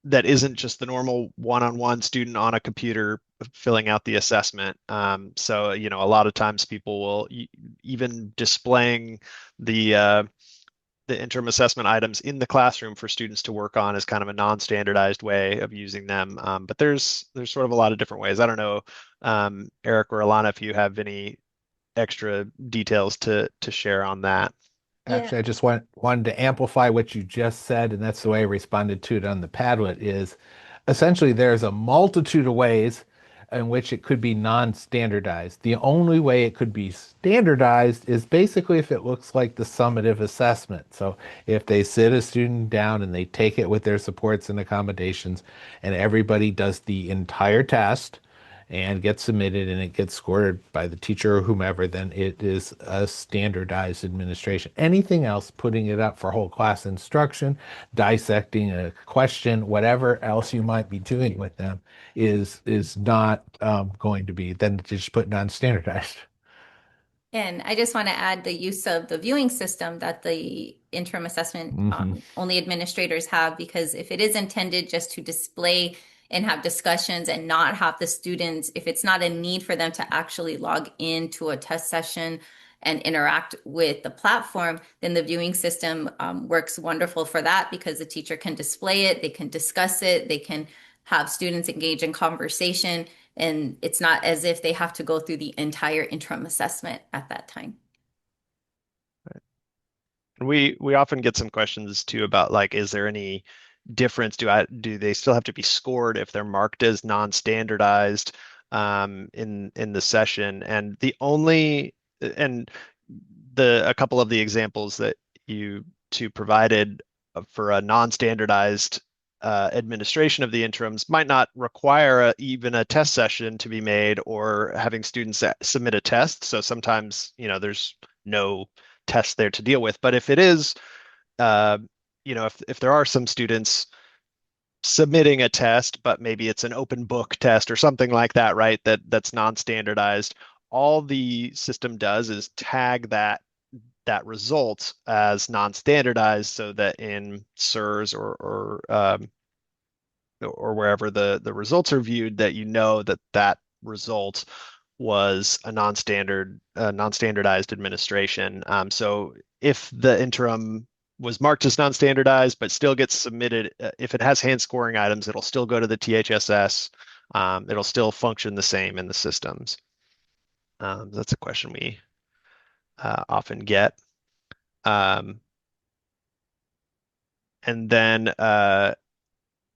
that isn't just the normal one-on-one student on a computer filling out the assessment. So, a lot of times people will even displaying the interim assessment items in the classroom for students to work on is kind of a non-standardized way of using them. But there's sort of a lot of different ways. I don't know, Eric or Alana, if you have any extra details to share on that. Yeah. Actually, I just wanted to amplify what you just said, and that's the way I responded to it on the Padlet is essentially there's a multitude of ways in which it could be non-standardized. The only way it could be standardized is basically if it looks like the summative assessment. So if they sit a student down and they take it with their supports and accommodations, and everybody does the entire test, and gets submitted and it gets scored by the teacher or whomever, then it is a standardized administration. Anything else, putting it up for whole class instruction, dissecting a question, whatever else you might be doing with them is not going to be, then just put non-standardized. And I just want to add the use of the viewing system that the interim assessment Hmm. only administrators have, because if it is intended just to display and have discussions and not have the students, if it's not a need for them to actually log into a test session and interact with the platform, then the viewing system works wonderful for that because the teacher can display it, they can discuss it, they can have students engage in conversation, and it's not as if they have to go through the entire interim assessment at that time. We often get some questions too about like, is there any difference? Do they still have to be scored if they're marked as non-standardized in the session? And and a couple of the examples that you two provided for a non-standardized administration of the interims might not require even a test session to be made or having students submit a test. So sometimes, there's no test there to deal with. But if it is if there are some students submitting a test, but maybe it's an open book test or something like that, right? That's non-standardized. All the system does is tag that result as non-standardized so that in SIRS or wherever the results are viewed, that you know that result was a non-standardized administration. So if the interim was marked as non-standardized but still gets submitted, if it has hand scoring items, it'll still go to the THSS. It'll still function the same in the systems. That's a question we often get. And then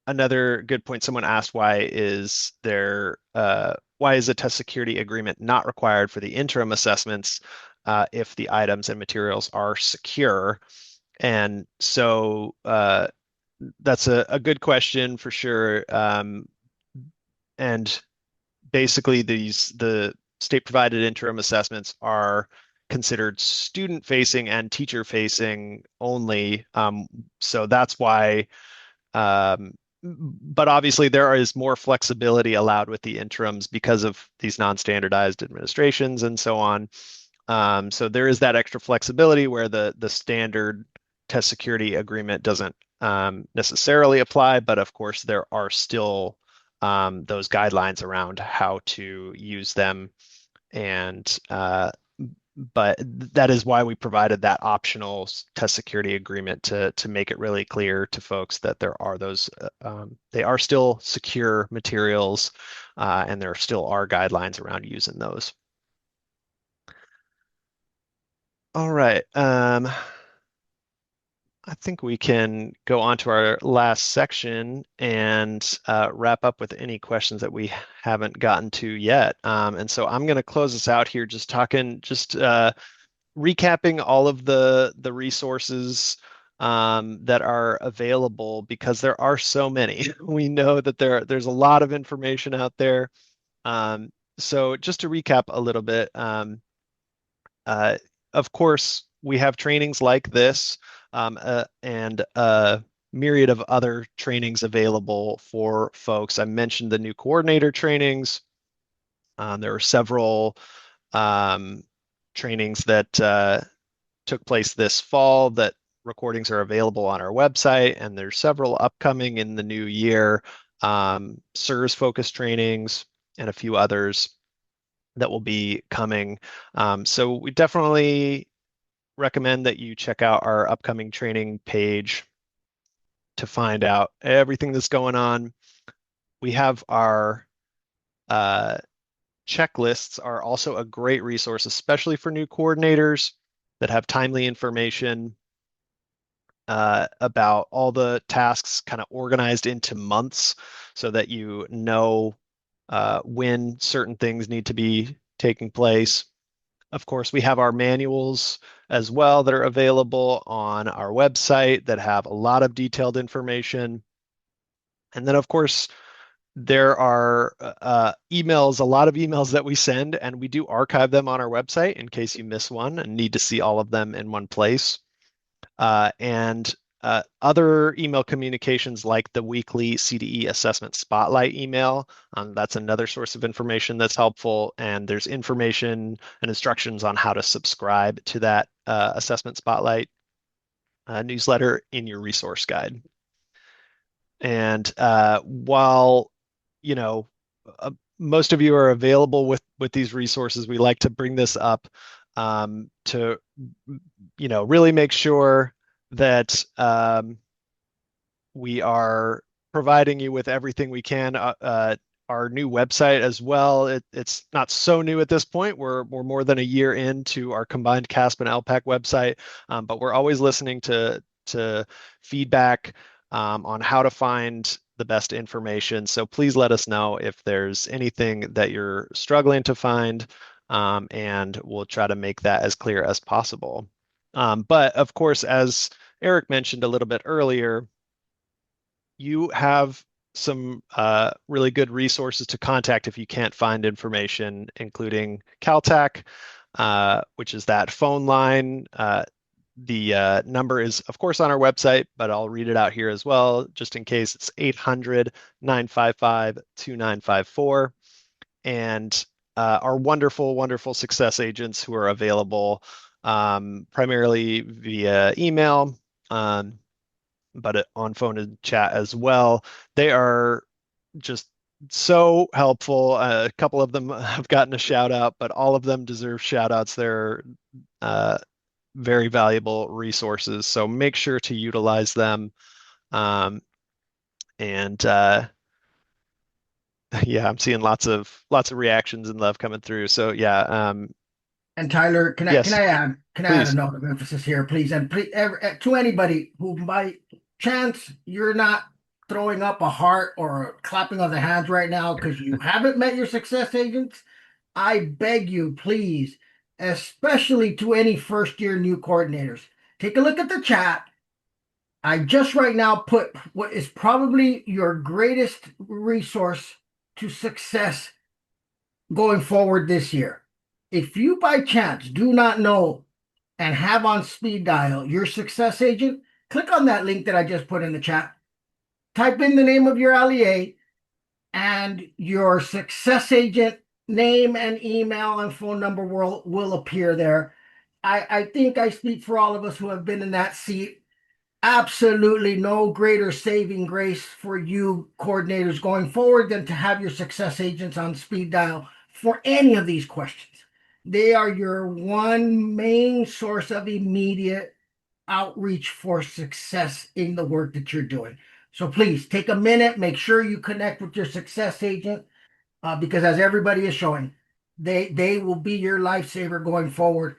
another good point, someone asked, why is a test security agreement not required for the interim assessments if the items and materials are secure? And so that's a good question for sure. And basically the state provided interim assessments are considered student facing and teacher facing only. So that's why but obviously there is more flexibility allowed with the interims because of these non-standardized administrations and so on. So there is that extra flexibility where the standard test security agreement doesn't necessarily apply, but of course there are still those guidelines around how to use them. And but that is why we provided that optional test security agreement to make it really clear to folks that there are those, they are still secure materials, and there still are guidelines around using those. All right. I think we can go on to our last section and wrap up with any questions that we haven't gotten to yet. And so I'm going to close this out here, just recapping all of the resources that are available, because there are so many. We know that there's a lot of information out there. So just to recap a little bit, uh, of course, we have trainings like this and a myriad of other trainings available for folks. I mentioned the new coordinator trainings. There are several trainings that took place this fall that recordings are available on our website, and there's several upcoming in the new year, SIRS focused trainings and a few others that will be coming. So we definitely recommend that you check out our upcoming training page to find out everything that's going on. We have our checklists are also a great resource, especially for new coordinators that have timely information about all the tasks kind of organized into months so that you know when certain things need to be taking place. Of course, we have our manuals as well that are available on our website that have a lot of detailed information. And then, of course, there are emails, a lot of emails that we send, and we do archive them on our website in case you miss one and need to see all of them in one place. And other email communications like the weekly CDE assessment spotlight email. That's another source of information that's helpful. And there's information and instructions on how to subscribe to that assessment spotlight newsletter in your resource guide. And while, you know, most of you are available with these resources, we like to bring this up to, really make sure that we are providing you with everything we can. Our new website as well, it's not so new at this point. We're more than a year into our combined CAASPP and ELPAC website, but we're always listening to feedback on how to find the best information. So please let us know if there's anything that you're struggling to find, and we'll try to make that as clear as possible. But of course, as Eric mentioned a little bit earlier, you have some really good resources to contact if you can't find information, including Caltech, which is that phone line The number is, of course, on our website, but I'll read it out here as well, just in case. It's 800-955-2954. And our wonderful, wonderful success agents who are available primarily via email, but on phone and chat as well. They are just so helpful. A couple of them have gotten a shout out, but all of them deserve shout outs. They're uh, very valuable resources. So make sure to utilize them. Um, and yeah, I'm seeing lots of reactions and love coming through. So yeah, And Tyler, yes, can I add a please. note of emphasis here, please? And please, to anybody who by chance you're not throwing up a heart or a clapping of the hands right now because you haven't met your success agents, I beg you, please, especially to any first year new coordinators, take a look at the chat. I just right now put what is probably your greatest resource to success going forward this year. If you by chance do not know and have on speed dial your success agent, click on that link that I just put in the chat. Type in the name of your LEA and your success agent name and email and phone number will appear there. I think I speak for all of us who have been in that seat. Absolutely no greater saving grace for you coordinators going forward than to have your success agents on speed dial for any of these questions. They are your one main source of immediate outreach for success in the work that you're doing. So please take a minute, make sure you connect with your success agent, because as everybody is showing, they will be your lifesaver going forward.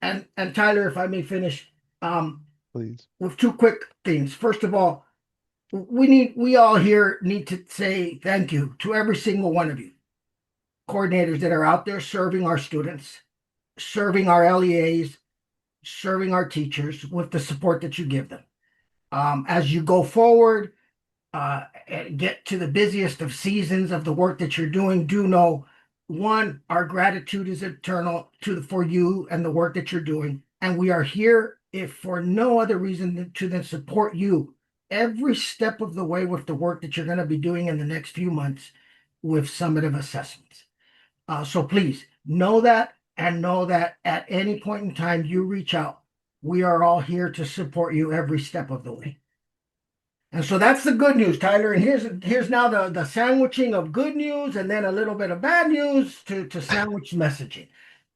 And Tyler, if I may finish, Please. with two quick things. First of all, we all here need to say thank you to every single one of you coordinators that are out there serving our students, serving our LEAs, serving our teachers with the support that you give them. As you go forward, and get to the busiest of seasons of the work that you're doing, do know one, our gratitude is eternal for you and the work that you're doing. And we are here if for no other reason than to then support you every step of the way with the work that you're going to be doing in the next few months with summative assessments. So please know that and know that at any point in time you reach out, we are all here to support you every step of the way. And so that's the good news, Tyler. And here's now the sandwiching of good news and then a little bit of bad news to sandwich messaging.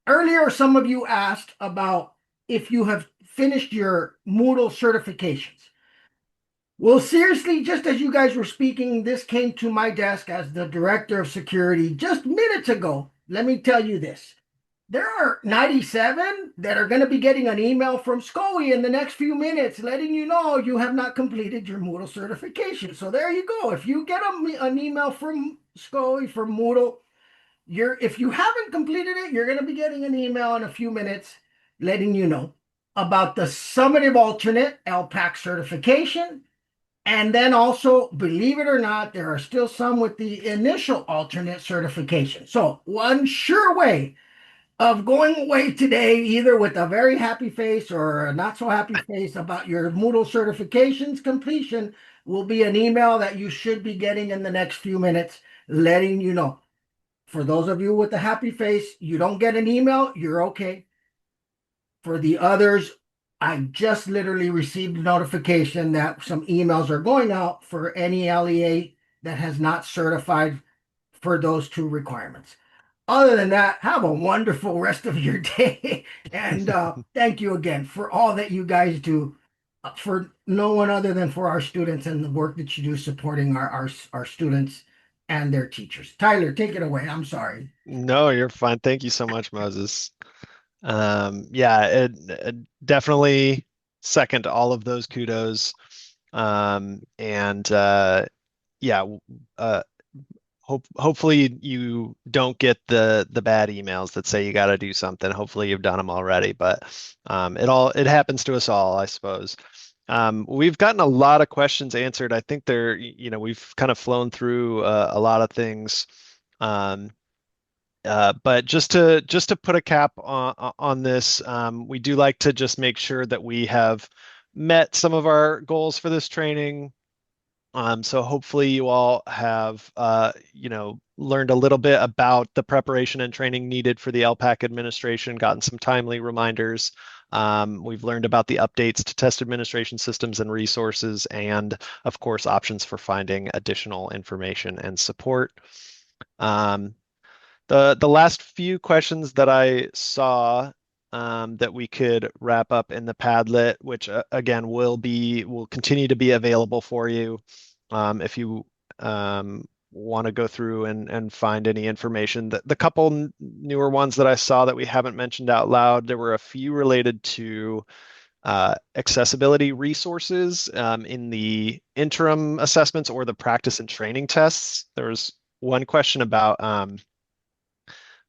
Earlier, some of you asked about if you have finished your Moodle certifications. Well, seriously, just as you guys were speaking, this came to my desk as the director of security just minutes ago. Let me tell you this. There are 97 that are going to be getting an email from SCOE in the next few minutes letting you know you have not completed your Moodle certification. So there you go. If you get an email from SCOE from Moodle, if you haven't completed it, you're going to be getting an email in a few minutes letting you know about the summative alternate ELPAC certification. And then also, believe it or not, there are still some with the initial alternate certification. So one sure way of going away today, either with a very happy face or a not so happy face about your Moodle certifications completion, will be an email that you should be getting in the next few minutes, letting you know. For those of you with a happy face, you don't get an email, you're okay. For the others, I just literally received a notification that some emails are going out for any LEA that has not certified for those two requirements. Other than that, have a wonderful rest of your day. And thank you again for all that you guys do for no one other than for our students and the work that you do supporting our students and their teachers. Tyler, take it away. I'm sorry. No, you're fine. Thank you so much, Moses. Yeah, it definitely second all of those kudos. And yeah, uh, hopefully you don't get the bad emails that say you got to do something. Hopefully you've done them already, but it happens to us all, I suppose. We've gotten a lot of questions answered. I think we've kind of flown through a lot of things. Um, But just to put a cap on this, we do like to just make sure that we have met some of our goals for this training. So hopefully you all have learned a little bit about the preparation and training needed for the LPAC administration, gotten some timely reminders. We've learned about the updates to test administration systems and resources, and of course, options for finding additional information and support. Um, the last few questions that I saw that we could wrap up in the Padlet, which again will continue to be available for you if you want to go through and find any information. The couple newer ones that I saw that we haven't mentioned out loud, there were a few related to accessibility resources in the interim assessments or the practice and training tests. There was one question about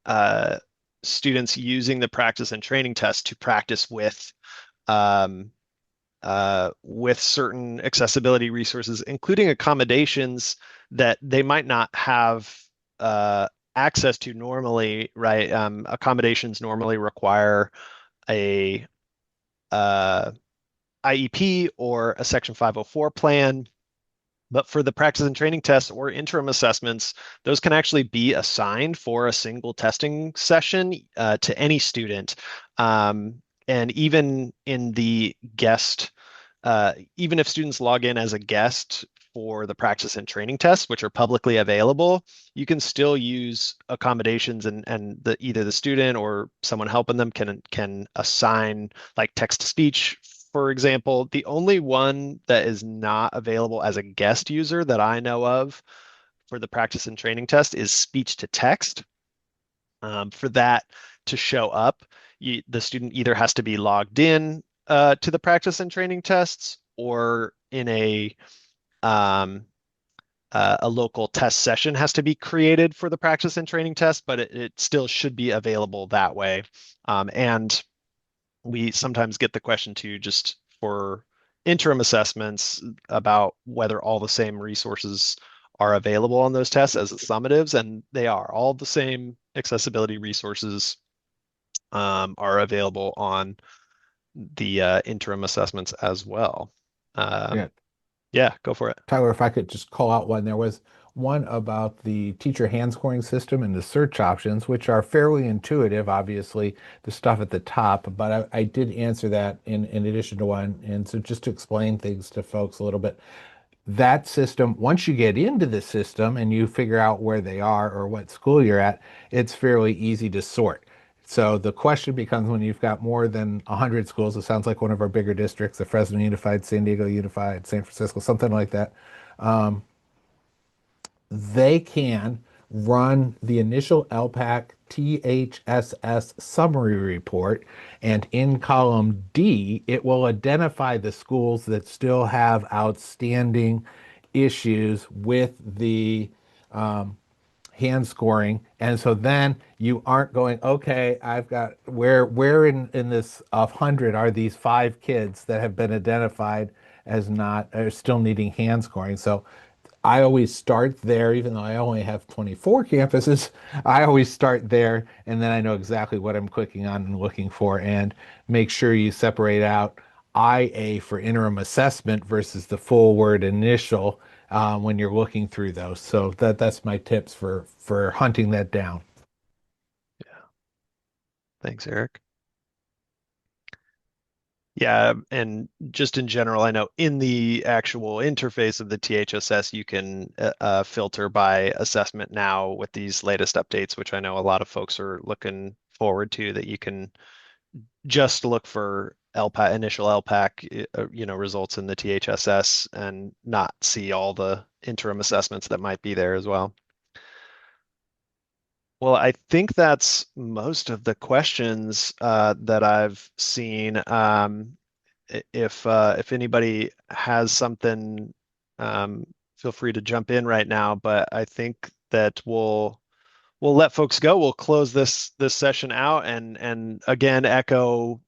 uh, students using the practice and training test to practice um, with certain accessibility resources, including accommodations that they might not have access to normally, right? Accommodations normally require a IEP or a Section 504 plan. But for the practice and training tests or interim assessments, those can actually be assigned for a single testing session to any student. And even in the guest, even if students log in as a guest for the practice and training tests, which are publicly available, you can still use accommodations and either the student or someone helping them can assign like text to speech, for example. The only one that is not available as a guest user that I know of for the practice and training test is speech to text. For that to show up, the student either has to be logged in to the practice and training tests or in um, a local test session has to be created for the practice and training test, but it still should be available that way. And we sometimes get the question too, just for interim assessments about whether all the same resources are available on those tests as the summatives, and they are. All the same accessibility resources are available on the interim assessments as well. Yeah. Yeah, go for it. Tyler, if I could just call out one, there was one about the teacher hand scoring system and the search options, which are fairly intuitive, obviously, the stuff at the top, but I did answer that in addition to one. And so just to explain things to folks a little bit, that system, once you get into the system and you figure out where they are or what school you're at, it's fairly easy to sort. So the question becomes when you've got more than 100 schools, it sounds like one of our bigger districts, the Fresno Unified, San Diego Unified, San Francisco, something like that. Um, they can run the initial LPAC THSS summary report, and in column D, it will identify the schools that still have outstanding issues with the hand scoring. And so then you aren't going, okay, I've got where in this of 100 are these 5 kids that have been identified as not are still needing hand scoring. So I always start there, even though I only have 24 campuses. I always start there, and then I know exactly what I'm clicking on and looking for, and make sure you separate out IA for interim assessment versus the full word initial when you're looking through those. So that's my tips for hunting that down. Yeah, thanks, Eric. Yeah, and just in general, I know in the actual interface of the THSS, you can filter by assessment now with these latest updates, which I know a lot of folks are looking forward to, that you can just look for LPAC, initial LPAC, results in the THSS and not see all the interim assessments that might be there as well. Well, I think that's most of the questions that I've seen. If anybody has something, feel free to jump in right now. But I think that we'll let folks go. We'll close this session out and again echo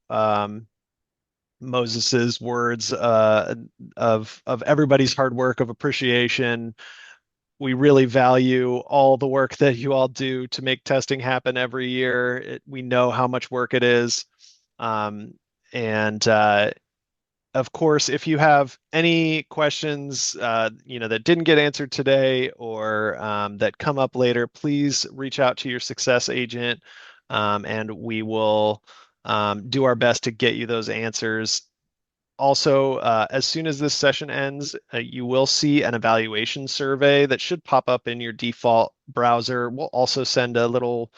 Moses's words of everybody's hard work of appreciation. we really value all the work that you all do to make testing happen every year. We know how much work it is. And of course, if you have any questions, that didn't get answered today or that come up later, please reach out to your success agent, and we will do our best to get you those answers. Also, as soon as this session ends, you will see an evaluation survey that should pop up in your default browser. We'll also send a little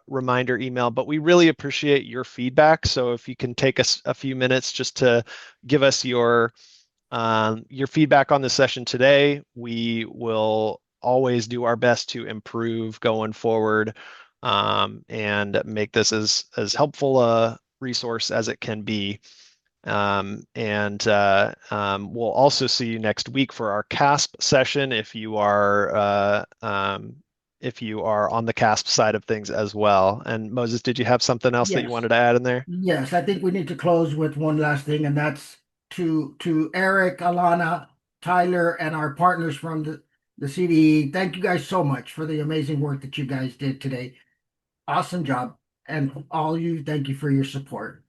reminder email, but we really appreciate your feedback. So if you can take us a few minutes just to give us your feedback on the session today, we will always do our best to improve going forward, and make this as helpful a resource as it can be. We'll also see you next week for our CAASPP session if you are on the CAASPP side of things as well. And Moses, did you have something else that you Yes. wanted to add in there? Yes, I think we need to close with one last thing, and that's to Eric, Alana, Tyler, and our partners from the CDE. Thank you guys so much for the amazing work that you guys did today. Awesome job. And all you, thank you for your support.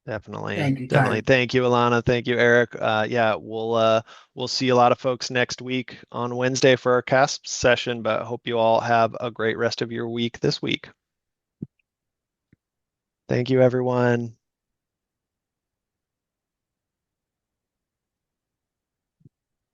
Definitely, Thank you, definitely. Tyler. Thank you, Alana. Thank you, Eric. Yeah, we'll see a lot of folks next week on Wednesday for our CAASPP session, but hope you all have a great rest of your week this week. Thank you, everyone.